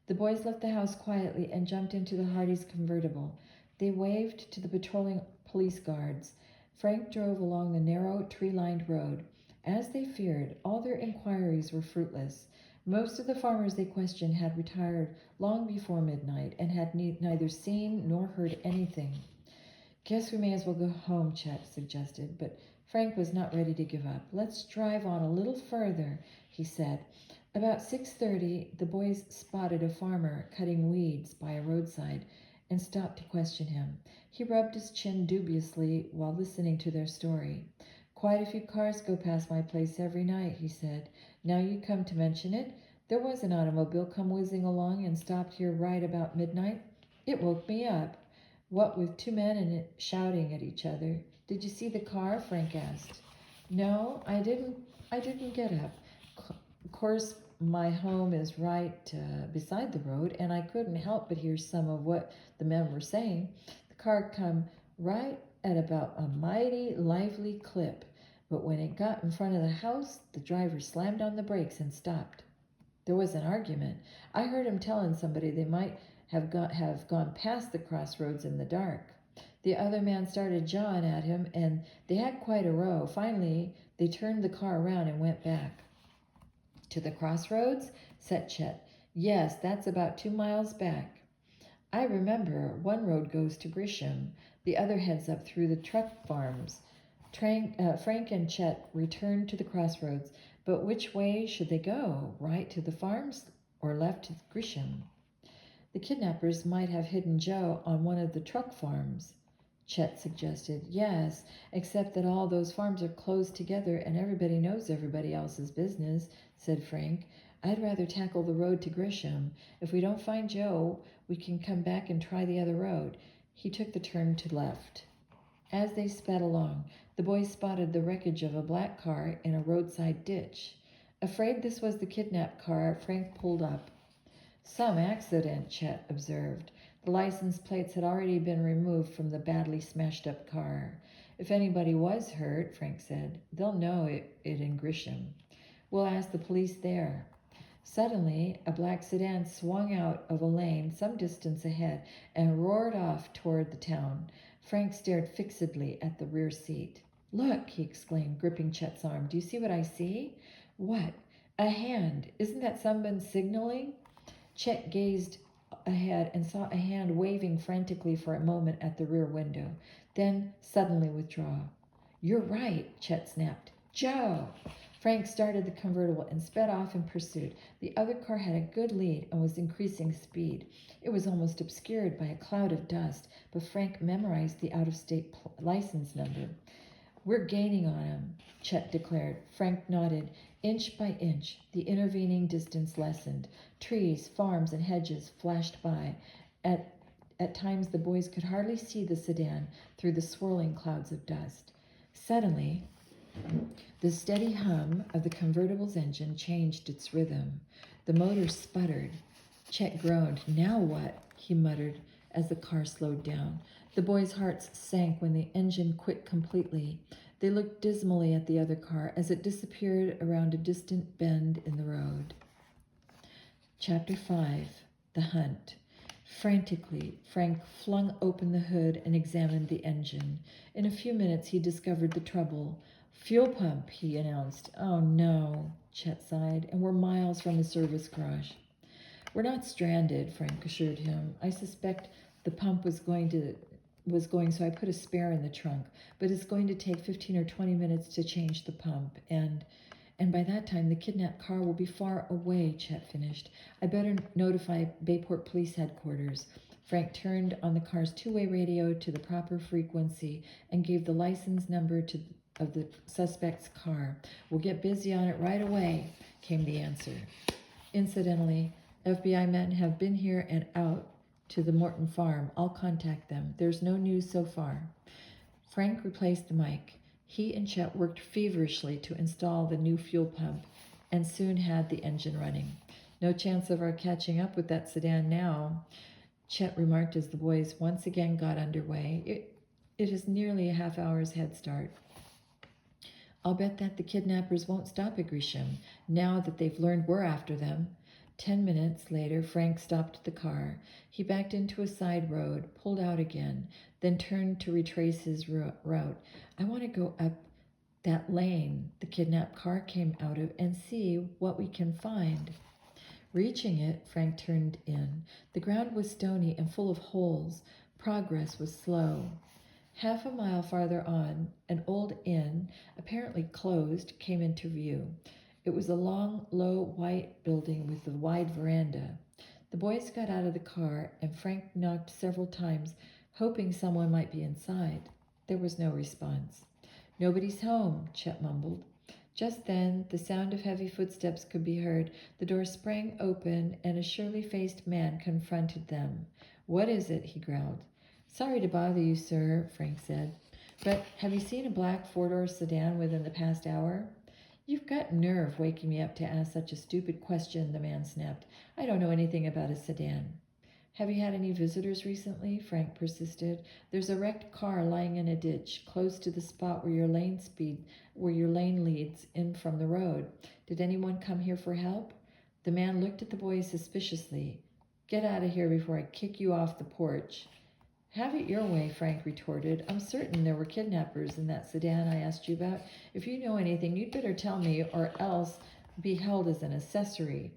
The boys left the house quietly and jumped into the Hardys' convertible. They waved to the patrolling police guards. Frank drove along the narrow, tree-lined road. As they feared, all their inquiries were fruitless. Most of the farmers they questioned had retired long before midnight and had neither seen nor heard anything. Guess we may as well go home, Chet suggested, but Frank was not ready to give up. Let's drive on a little further, he said. About 6:30, the boys spotted a farmer cutting weeds by a roadside and stopped to question him. He rubbed his chin dubiously while listening to their story. Quite a few cars go past my place every night, he said. Now you come to mention it, there was an automobile come whizzing along and stopped here right about midnight. It woke me up. What with two men in it shouting at each other. Did you see the car? Frank asked. No, I didn't get up. Of course, my home is right beside the road, and I couldn't help but hear some of what the men were saying. The car come right at about a mighty lively clip, but when it got in front of the house, the driver slammed on the brakes and stopped. There was an argument. I heard him telling somebody they might have gone past the crossroads in the dark. The other man started jawing at him, and they had quite a row. Finally, they turned the car around and went back. To the crossroads? Said Chet. Yes, that's about 2 miles back. I remember one road goes to Grisham. The other heads up through the truck farms. Frank and Chet returned to the crossroads. But which way should they go? Right to the farms or left to Grisham? The kidnappers might have hidden Joe on one of the truck farms, Chet suggested. Yes, except that all those farms are closed together and everybody knows everybody else's business, said Frank. I'd rather tackle the road to Grisham. If we don't find Joe, we can come back and try the other road. He took the turn to left. As they sped along, the boys spotted the wreckage of a black car in a roadside ditch. Afraid this was the kidnapped car, Frank pulled up. Some accident, Chet observed. The license plates had already been removed from the badly smashed-up car. If anybody was hurt, Frank said, they'll know it in Grisham. We'll ask the police there. Suddenly, a black sedan swung out of a lane some distance ahead and roared off toward the town. Frank stared fixedly at the rear seat. Look, he exclaimed, gripping Chet's arm. Do you see what I see? What? A hand. Isn't that someone signaling? Chet gazed ahead and saw a hand waving frantically for a moment at the rear window, then suddenly withdraw. You're right, Chet snapped. Joe! Frank started the convertible and sped off in pursuit. The other car had a good lead and was increasing speed. It was almost obscured by a cloud of dust, but Frank memorized the out-of-state license number. We're gaining on him, Chet declared. Frank nodded. Inch by inch, the intervening distance lessened. Trees, farms, and hedges flashed by. At times, the boys could hardly see the sedan through the swirling clouds of dust. Suddenly, the steady hum of the convertible's engine changed its rhythm. The motor sputtered. Chet groaned. Now what? He muttered as the car slowed down. The boys' hearts sank when the engine quit completely. They looked dismally at the other car as it disappeared around a distant bend in the road. Chapter 5. The Hunt. Frantically, Frank flung open the hood and examined the engine. In a few minutes, he discovered the trouble. Fuel pump, he announced. Oh, no, Chet sighed, and we're miles from a service garage. We're not stranded, Frank assured him. I suspect the pump was going, so I put a spare in the trunk, but it's going to take 15 or 20 minutes to change the pump, and by that time the kidnapped car will be far away, Chet finished. I better notify Bayport Police Headquarters. Frank turned on the car's two-way radio to the proper frequency and gave the license number of the suspect's car. We'll get busy on it right away, came the answer. Incidentally, FBI men have been here and out to the Morton farm. I'll contact them. There's no news so far. Frank replaced the mic. He and Chet worked feverishly to install the new fuel pump and soon had the engine running. No chance of our catching up with that sedan now. Chet remarked as the boys once again got underway. It is nearly a half hour's head start. I'll bet that the kidnappers won't stop at Grisham, now that they've learned we're after them. 10 minutes later, Frank stopped the car. He backed into a side road, pulled out again, then turned to retrace his route. I want to go up that lane the kidnapped car came out of and see what we can find. Reaching it, Frank turned in. The ground was stony and full of holes. Progress was slow. Half a mile farther on, an old inn, apparently closed, came into view. It was a long, low, white building with a wide veranda. The boys got out of the car, and Frank knocked several times, hoping someone might be inside. There was no response. "Nobody's home," Chet mumbled. Just then, the sound of heavy footsteps could be heard. The door sprang open, and a surly-faced man confronted them. "What is it?" he growled. "Sorry to bother you, sir," Frank said, "but have you seen a black four-door sedan within the past hour?" "You've got nerve waking me up to ask such a stupid question," the man snapped. "I don't know anything about a sedan." "Have you had any visitors recently?" Frank persisted. "There's a wrecked car lying in a ditch, close to the spot where your lane leads in from the road. Did anyone come here for help?" The man looked at the boys suspiciously. "Get out of here before I kick you off the porch." "Have it your way," Frank retorted. "I'm certain there were kidnappers in that sedan I asked you about. If you know anything, you'd better tell me, or else be held as an accessory."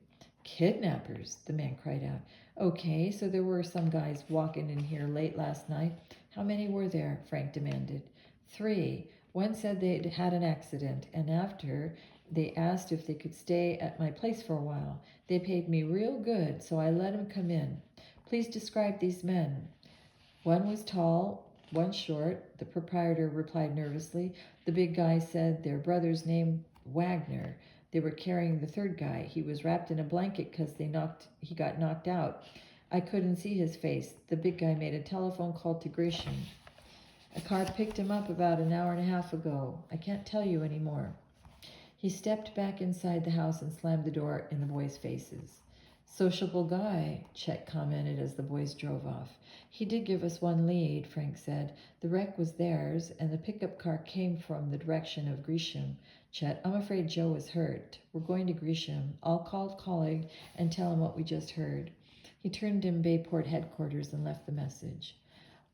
"Kidnappers?" the man cried out. "Okay, so there were some guys walking in here late last night. How many were there?" Frank demanded. "3. One said they'd had an accident, and after they asked if they could stay at my place for a while. They paid me real good, so I let 'em come in. Please describe these men." "One was tall, one short," the proprietor replied nervously. "The big guy said their brother's name Wagner. They were carrying the third guy. He was wrapped in a blanket because he got knocked out. I couldn't see his face. The big guy made a telephone call to Grisham. A car picked him up about an hour and a half ago. I can't tell you any more." He stepped back inside the house and slammed the door in the boys' faces. "Sociable guy," Chet commented as the boys drove off. "He did give us one lead," Frank said. "The wreck was theirs, and the pickup car came from the direction of Grisham. Chet, I'm afraid Joe is hurt. We're going to Grisham. I'll call a colleague and tell him what we just heard." He turned in Bayport headquarters and left the message.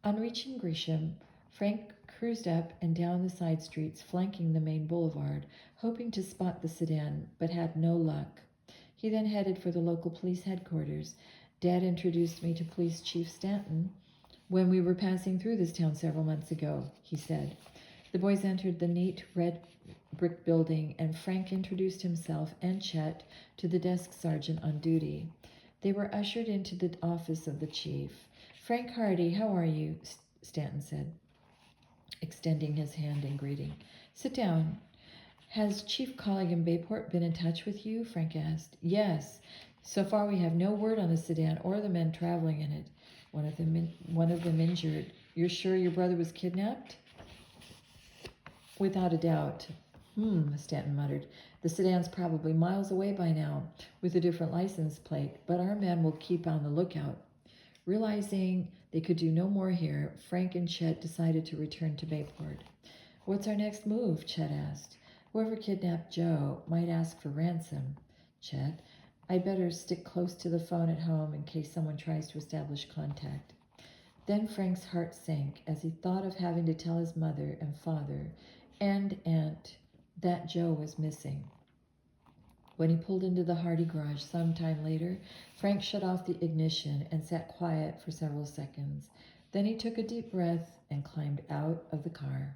On reaching Grisham, Frank cruised up and down the side streets flanking the main boulevard, hoping to spot the sedan, but had no luck. He then headed for the local police headquarters. "Dad introduced me to Police Chief Stanton when we were passing through this town several months ago," he said. The boys entered the neat red brick building, and Frank introduced himself and Chet to the desk sergeant on duty. They were ushered into the office of the chief. "Frank Hardy, how are you?" Stanton said, extending his hand in greeting. "Sit down." "Has Chief Colleague in Bayport been in touch with you?" Frank asked. "Yes. So far we have no word on the sedan or the men traveling in it. One of them injured. You're sure your brother was kidnapped?" "Without a doubt." Stanton muttered. "The sedan's probably miles away by now, with a different license plate, but our men will keep on the lookout." Realizing they could do no more here, Frank and Chet decided to return to Bayport. "What's our next move?" Chet asked. "Whoever kidnapped Joe might ask for ransom." "Chet, I'd better stick close to the phone at home in case someone tries to establish contact." Then Frank's heart sank as he thought of having to tell his mother and father and aunt that Joe was missing. When he pulled into the Hardy garage some time later, Frank shut off the ignition and sat quiet for several seconds. Then he took a deep breath and climbed out of the car.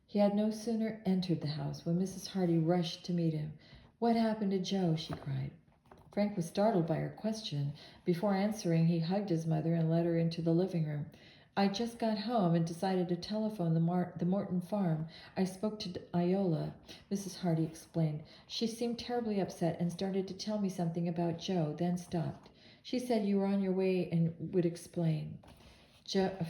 He had no sooner entered the house when Mrs. Hardy rushed to meet him. "What happened to Joe?" she cried. Frank was startled by her question. Before answering, he hugged his mother and led her into the living room. "I just got home and decided to telephone the Morton farm. I spoke to Iola," Mrs. Hardy explained. "She seemed terribly upset and started to tell me something about Joe, then stopped. She said you were on your way and would explain."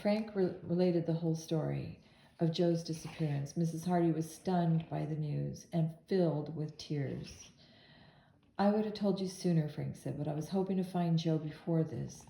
Frank related the whole story of Joe's disappearance. Mrs. Hardy was stunned by the news and filled with tears. "I would have told you sooner," Frank said, "but I was hoping to find Joe before this.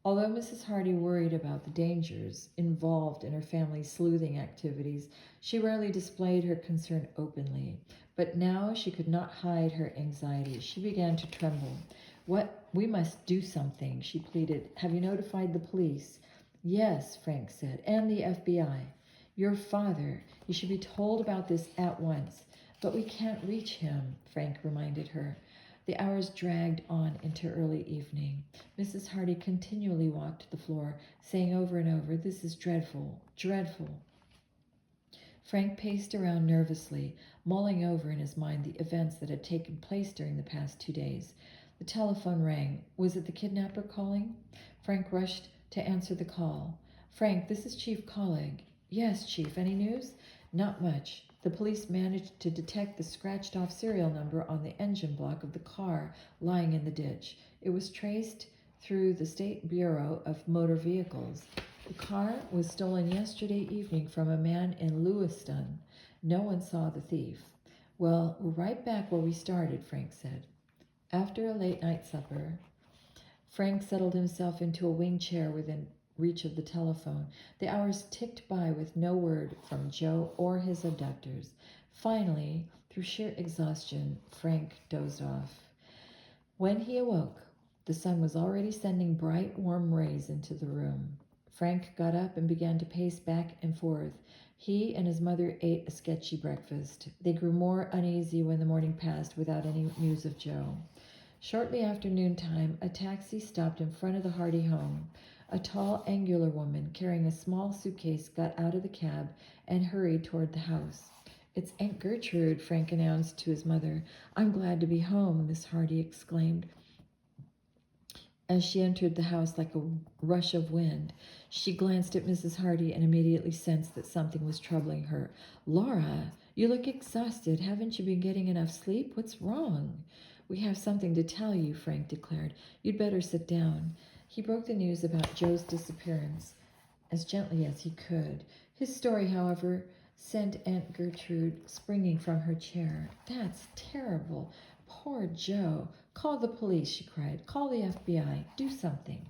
Although Mrs. Hardy worried about the dangers involved in her family's sleuthing activities, she rarely displayed her concern openly. But now she could not hide her anxiety. She began to tremble. "What? We must do something," she pleaded. "Have you notified the police?" "Yes," Frank said, "and the FBI. Your father. You should be told about this at once." "But we can't reach him," Frank reminded her. The hours dragged on into early evening. Mrs. Hardy continually walked the floor, saying over and over, "This is dreadful, dreadful." Frank paced around nervously, mulling over in his mind the events that had taken place during the past 2 days. The telephone rang. Was it the kidnapper calling? Frank rushed to answer the call. "Frank, this is Chief Collig." "Yes, Chief. Any news?" "Not much. The police managed to detect the scratched-off serial number on the engine block of the car lying in the ditch. It was traced through the State Bureau of Motor Vehicles. The car was stolen yesterday evening from a man in Lewiston. No one saw the thief." "Well, we're right back where we started," Frank said. After a late-night supper, Frank settled himself into a wing chair within reach of the telephone. The hours ticked by with no word from Joe or his abductors. Finally, through sheer exhaustion, Frank dozed off. When he awoke, the sun was already sending bright, warm rays into the room. Frank got up and began to pace back and forth. He and his mother ate a sketchy breakfast. They grew more uneasy when the morning passed without any news of Joe. Shortly after noontime, a taxi stopped in front of the Hardy home. A tall, angular woman carrying a small suitcase got out of the cab and hurried toward the house. "It's Aunt Gertrude," Frank announced to his mother. "I'm glad to be home," Miss Hardy exclaimed as she entered the house like a rush of wind. She glanced at Mrs. Hardy and immediately sensed that something was troubling her. "Laura, you look exhausted. Haven't you been getting enough sleep? What's wrong?" "We have something to tell you," Frank declared. "You'd better sit down." He broke the news about Joe's disappearance as gently as he could. His story, however, sent Aunt Gertrude springing from her chair. "That's terrible. Poor Joe. Call the police," she cried. "Call the FBI. Do something."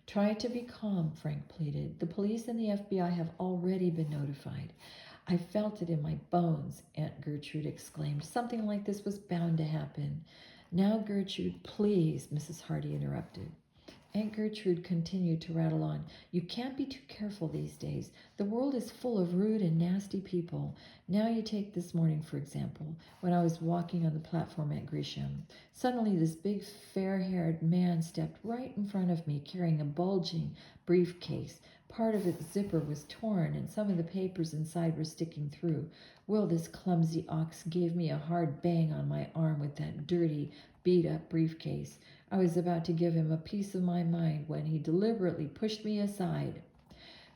"Try to be calm," Frank pleaded. "The police and the FBI have already been notified." "I felt it in my bones," Aunt Gertrude exclaimed. "Something like this was bound to happen." "Now, Gertrude, please," Mrs. Hardy interrupted. Aunt Gertrude continued to rattle on. "You can't be too careful these days. The world is full of rude and nasty people. Now you take this morning, for example, when I was walking on the platform at Grisham. Suddenly this big fair-haired man stepped right in front of me carrying a bulging briefcase. Part of its zipper was torn and some of the papers inside were sticking through. Well, this clumsy ox gave me a hard bang on my arm with that dirty, beat-up briefcase. I was about to give him a piece of my mind when he deliberately pushed me aside."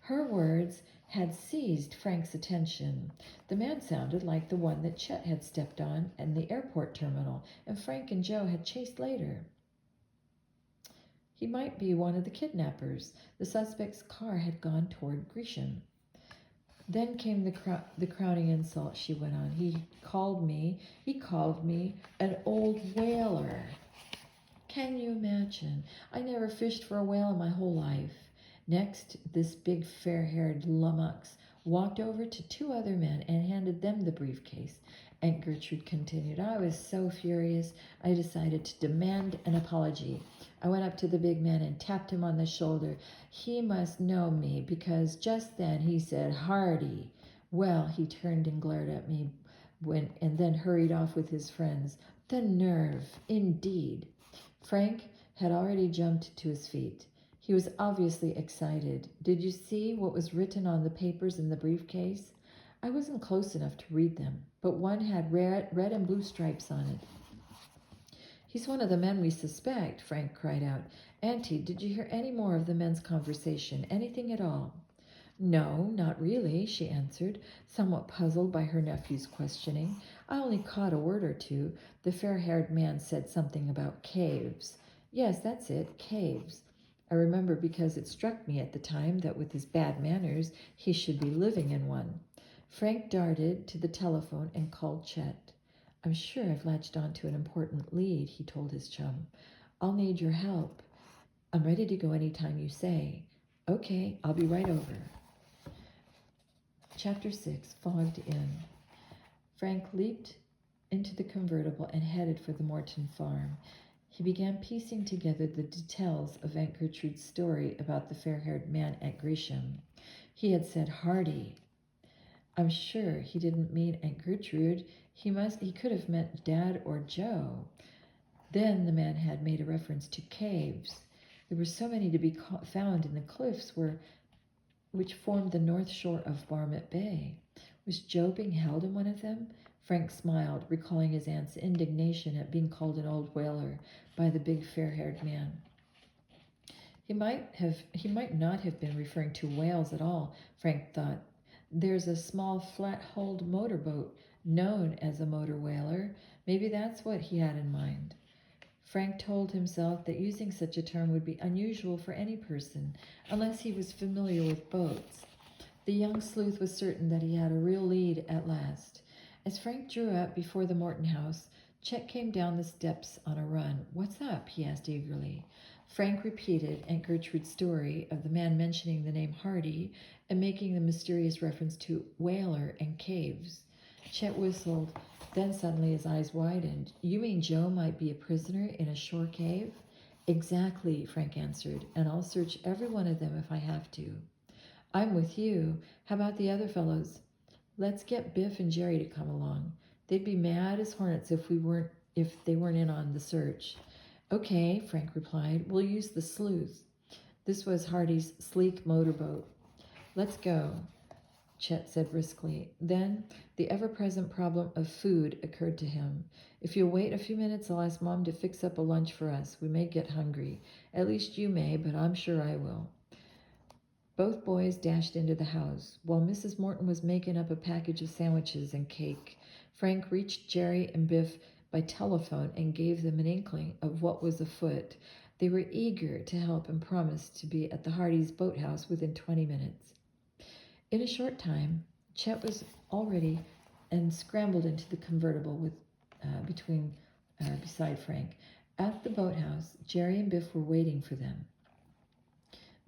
Her words had seized Frank's attention. The man sounded like the one that Chet had stepped on in the airport terminal, and Frank and Joe had chased later. He might be one of the kidnappers. The suspect's car had gone toward Gresham. Then came the crowning insult, she went on. He called me an old whaler. Can you imagine? I never fished for a whale in my whole life. Next, this big fair-haired lummox walked over to two other men and handed them the briefcase. Aunt Gertrude continued. "I was so furious, I decided to demand an apology. I went up to the big man and tapped him on the shoulder. He must know me because just then he said, 'Hardy.' Well, he turned and glared at me and then hurried off with his friends. The nerve, indeed." Frank had already jumped to his feet. He was obviously excited. "Did you see what was written on the papers in the briefcase?" "I wasn't close enough to read them, but one had red and blue stripes on it." "He's one of the men we suspect," Frank cried out. "Auntie, did you hear any more of the men's conversation? Anything at all?" "No, not really," she answered, somewhat puzzled by her nephew's questioning. "I only caught a word or two. The fair-haired man said something about caves." "Yes, that's it, caves. I remember because it struck me at the time that with his bad manners he should be living in one." Frank darted to the telephone and called Chet. "I'm sure I've latched on to an important lead," he told his chum. "I'll need your help." I'm ready to go any time you say. Okay, I'll be right over. Chapter 6, Fogged In. Frank leaped into the convertible and headed for the Morton farm. He began piecing together the details of Aunt Gertrude's story about the fair-haired man at Gresham. He had said Hardy. I'm sure he didn't mean Aunt Gertrude. He could have meant Dad or Joe. Then the man had made a reference to caves. There were so many to be found in the cliffs which formed the north shore of Barmet Bay. Was Joe being held in one of them? Frank smiled, recalling his aunt's indignation at being called an old whaler by the big fair-haired man. He might not have been referring to whales at all, Frank thought. There's a small flat-hulled motorboat known as a motor whaler. Maybe that's what he had in mind. Frank told himself that using such a term would be unusual for any person, unless he was familiar with boats. The young sleuth was certain that he had a real lead at last. As Frank drew up before the Morton house, Chet came down the steps on a run. What's up? He asked eagerly. Frank repeated Aunt Gertrude's story of the man mentioning the name Hardy and making the mysterious reference to whaler and caves. Chet whistled. Then suddenly his eyes widened. You mean Joe might be a prisoner in a shore cave? Exactly, Frank answered, and I'll search every one of them if I have to. I'm with you. How about the other fellows? Let's get Biff and Jerry to come along. They'd be mad as hornets if they weren't in on the search. Okay, Frank replied. We'll use the sleuth. This was Hardy's sleek motorboat. Let's go, Chet said briskly. Then the ever-present problem of food occurred to him. If you'll wait a few minutes, I'll ask Mom to fix up a lunch for us. We may get hungry. At least you may, but I'm sure I will. Both boys dashed into the house. While Mrs. Morton was making up a package of sandwiches and cake, Frank reached Jerry and Biff by telephone and gave them an inkling of what was afoot. They were eager to help and promised to be at the Hardys' boathouse within 20 minutes. In a short time, Chet was all ready and scrambled into the convertible beside Frank. At the boathouse, Jerry and Biff were waiting for them.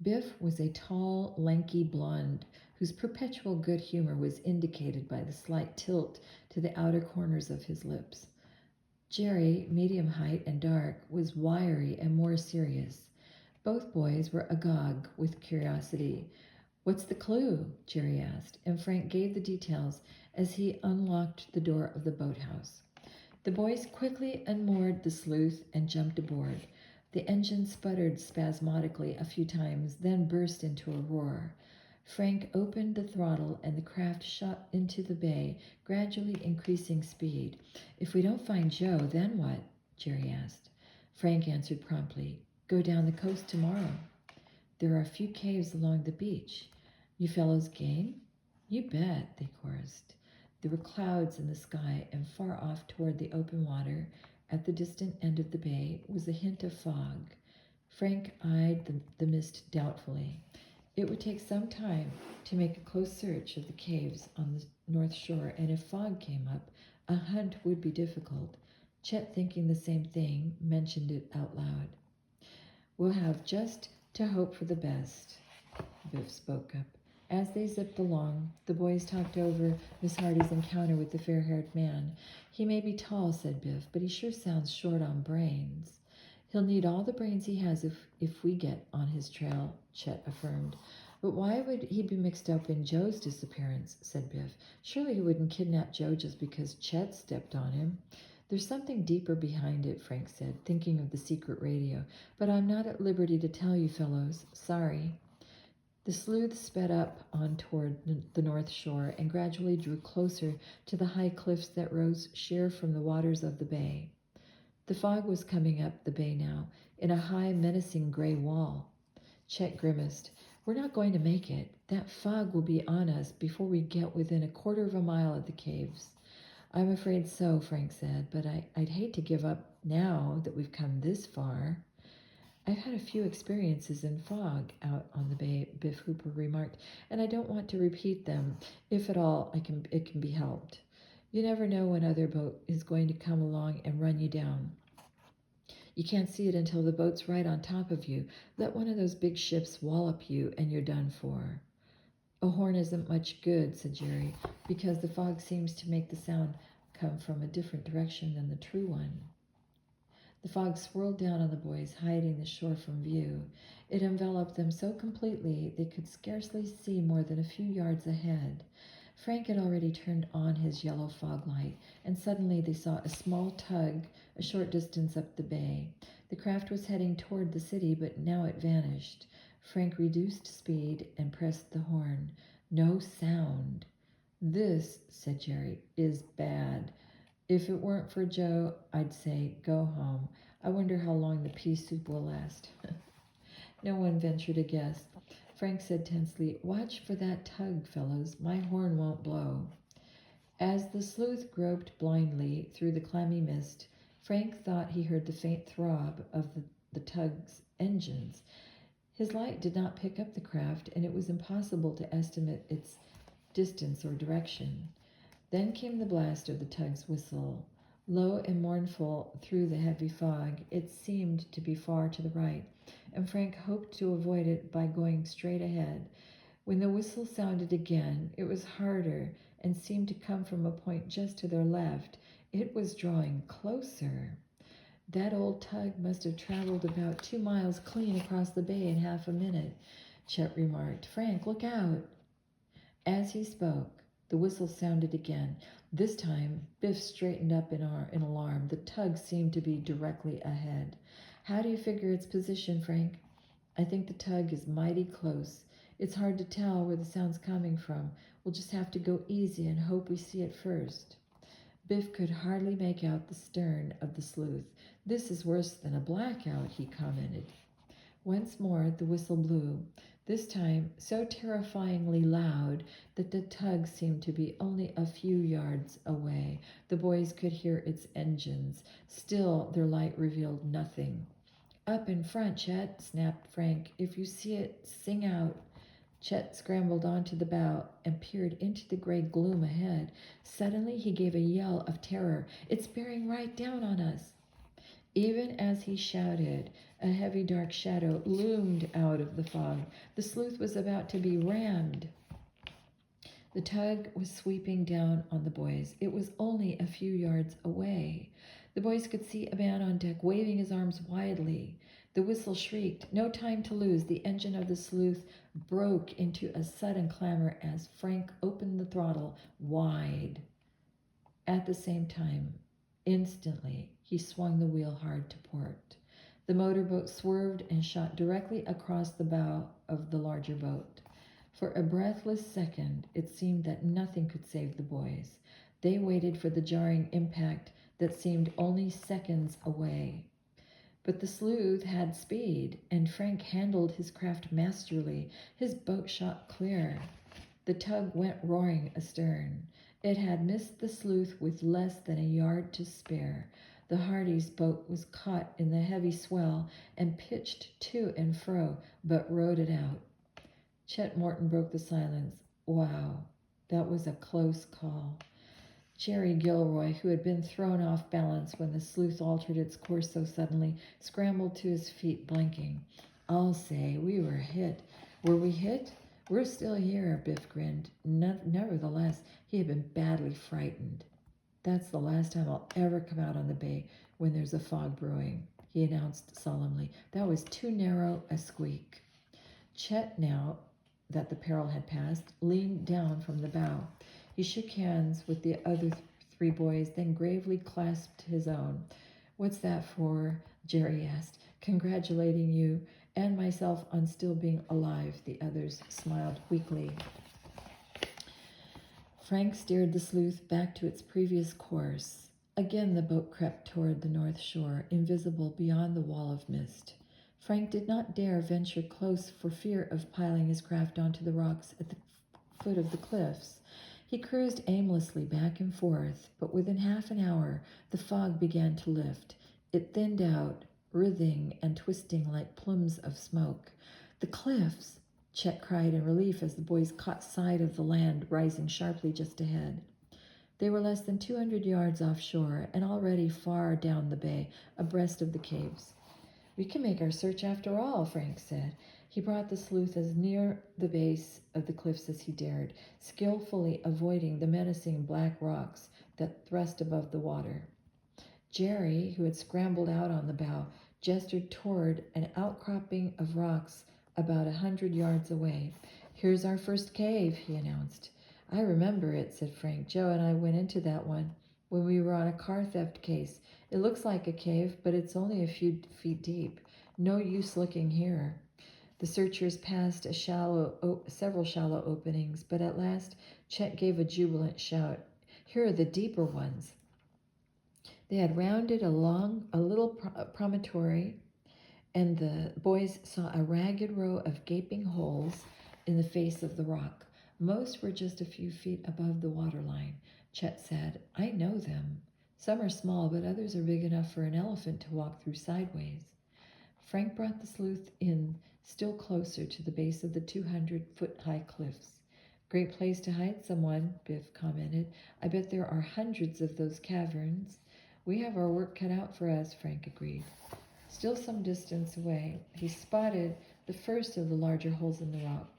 Biff was a tall, lanky blonde whose perpetual good humor was indicated by the slight tilt to the outer corners of his lips. Jerry, medium height and dark, was wiry and more serious. Both boys were agog with curiosity. What's the clue? Jerry asked, and Frank gave the details as he unlocked the door of the boathouse. The boys quickly unmoored the sleuth and jumped aboard. The engine sputtered spasmodically a few times, then burst into a roar. Frank opened the throttle and the craft shot into the bay, gradually increasing speed. If we don't find Joe, then what? Jerry asked. Frank answered promptly. Go down the coast tomorrow. There are a few caves along the beach. You fellows game? You bet, they chorused. There were clouds in the sky, and far off toward the open water, at the distant end of the bay, was a hint of fog. Frank eyed the mist doubtfully. It would take some time to make a close search of the caves on the north shore, and if fog came up, a hunt would be difficult. Chet, thinking the same thing, mentioned it out loud. We'll have just to hope for the best, Biff spoke up. As they zipped along, the boys talked over Miss Hardy's encounter with the fair-haired man. He may be tall, said Biff, but he sure sounds short on brains. He'll need all the brains he has if we get on his trail, Chet affirmed. But why would he be mixed up in Joe's disappearance, said Biff. Surely he wouldn't kidnap Joe just because Chet stepped on him. There's something deeper behind it, Frank said, thinking of the secret radio. But I'm not at liberty to tell you fellows. Sorry. The sleuth sped up on toward the north shore and gradually drew closer to the high cliffs that rose sheer from the waters of the bay. The fog was coming up the bay now, in a high, menacing gray wall. Chet grimaced. We're not going to make it. That fog will be on us before we get within a quarter of a mile of the caves. I'm afraid so, Frank said, but I'd hate to give up now that we've come this far. I've had a few experiences in fog out on the bay, Biff Hooper remarked, and I don't want to repeat them. If at all, it can be helped. You never know when other boat is going to come along and run you down. You can't see it until the boat's right on top of you. Let one of those big ships wallop you, and you're done for." "A horn isn't much good," said Jerry, "because the fog seems to make the sound come from a different direction than the true one." The fog swirled down on the boys, hiding the shore from view. It enveloped them so completely they could scarcely see more than a few yards ahead. Frank had already turned on his yellow fog light, and suddenly they saw a small tug a short distance up the bay. The craft was heading toward the city, but now it vanished. Frank reduced speed and pressed the horn. No sound. "This," said Jerry, "is bad. If it weren't for Joe, I'd say go home. I wonder how long the pea soup will last." No one ventured a guess. Frank said tensely, "Watch for that tug, fellows. My horn won't blow." As the sleuth groped blindly through the clammy mist, Frank thought he heard the faint throb of the tug's engines. His light did not pick up the craft, and it was impossible to estimate its distance or direction. Then came the blast of the tug's whistle. Low and mournful through the heavy fog, it seemed to be far to the right, and Frank hoped to avoid it by going straight ahead. When the whistle sounded again, it was harder and seemed to come from a point just to their left. It was drawing closer. "That old tug must have traveled about 2 miles clean across the bay in half a minute," Chet remarked. "Frank, look out." As he spoke, the whistle sounded again. This time, Biff straightened up in alarm. The tug seemed to be directly ahead. "How do you figure its position, Frank?" "I think the tug is mighty close. It's hard to tell where the sound's coming from. We'll just have to go easy and hope we see it first." Biff could hardly make out the stern of the sleuth. "This is worse than a blackout," he commented. Once more the whistle blew, this time so terrifyingly loud that the tug seemed to be only a few yards away. The boys could hear its engines. Still, their light revealed nothing. "Up in front, Chet," snapped Frank. "If you see it, sing out." Chet scrambled onto the bow and peered into the gray gloom ahead. Suddenly he gave a yell of terror. "It's bearing right down on us." Even as he shouted, a heavy dark shadow loomed out of the fog. The sleuth was about to be rammed. The tug was sweeping down on the boys. It was only a few yards away. The boys could see a man on deck waving his arms wildly. The whistle shrieked. No time to lose. The engine of the sleuth broke into a sudden clamor as Frank opened the throttle wide. At the same time, instantly, he swung the wheel hard to port. The motorboat swerved and shot directly across the bow of the larger boat. For a breathless second, it seemed that nothing could save the boys. They waited for the jarring impact that seemed only seconds away. But the sleuth had speed, and Frank handled his craft masterfully. His boat shot clear. The tug went roaring astern. It had missed the sleuth with less than a yard to spare. The Hardys' boat was caught in the heavy swell and pitched to and fro, but rode it out. Chet Morton broke the silence. "Wow, that was a close call." Jerry Gilroy, who had been thrown off balance when the sleuth altered its course so suddenly, scrambled to his feet, blinking. "I'll say, we were hit." "Were we hit?" "We're still here," Biff grinned. Nevertheless, he had been badly frightened. "That's the last time I'll ever come out on the bay when there's a fog brewing," he announced solemnly. "That was too narrow a squeak." Chet, now that the peril had passed, leaned down from the bow. He shook hands with the other 3 boys, then gravely clasped his own. "What's that for?" Jerry asked. "Congratulating you and myself on still being alive," the others smiled weakly. Frank steered the sleuth back to its previous course. Again the boat crept toward the north shore, invisible beyond the wall of mist. Frank did not dare venture close for fear of piling his craft onto the rocks at the foot of the cliffs. He cruised aimlessly back and forth, but within half an hour the fog began to lift. It thinned out, writhing and twisting like plumes of smoke. "The cliffs!" Chet cried in relief as the boys caught sight of the land rising sharply just ahead. They were less than 200 yards offshore and already far down the bay, abreast of the caves. "We can make our search after all," Frank said. He brought the sleuth as near the base of the cliffs as he dared, skillfully avoiding the menacing black rocks that thrust above the water. Jerry, who had scrambled out on the bow, gestured toward an outcropping of rocks about 100 yards away. "Here's our first cave," he announced. "I remember it," said Frank. "Joe and I went into that one when we were on a car theft case. It looks like a cave, but it's only a few feet deep. No use looking here." The searchers passed several shallow openings, but at last Chet gave a jubilant shout. "Here are the deeper ones." They had rounded along a little promontory, and the boys saw a ragged row of gaping holes in the face of the rock. "Most were just a few feet above the waterline," Chet said. "I know them. Some are small, but others are big enough for an elephant to walk through sideways." Frank brought the sleuth in still closer to the base of the 200-foot-high cliffs. "Great place to hide someone," Biff commented. "I bet there are hundreds of those caverns." "We have our work cut out for us," Frank agreed. Still some distance away, he spotted the first of the larger holes in the rocks.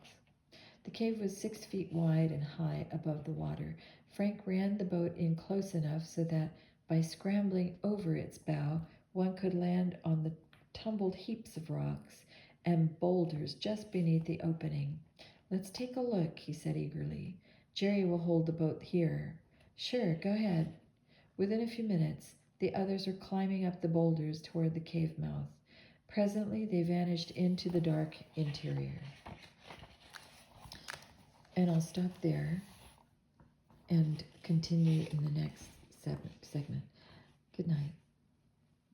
The cave was 6 feet wide and high above the water. Frank ran the boat in close enough so that by scrambling over its bow, one could land on the tumbled heaps of rocks and boulders just beneath the opening. "Let's take a look," he said eagerly. "Jerry will hold the boat here." "Sure, go ahead." Within a few minutes, the others were climbing up the boulders toward the cave mouth. Presently, they vanished into the dark interior. And I'll stop there and continue in the next segment. Good night.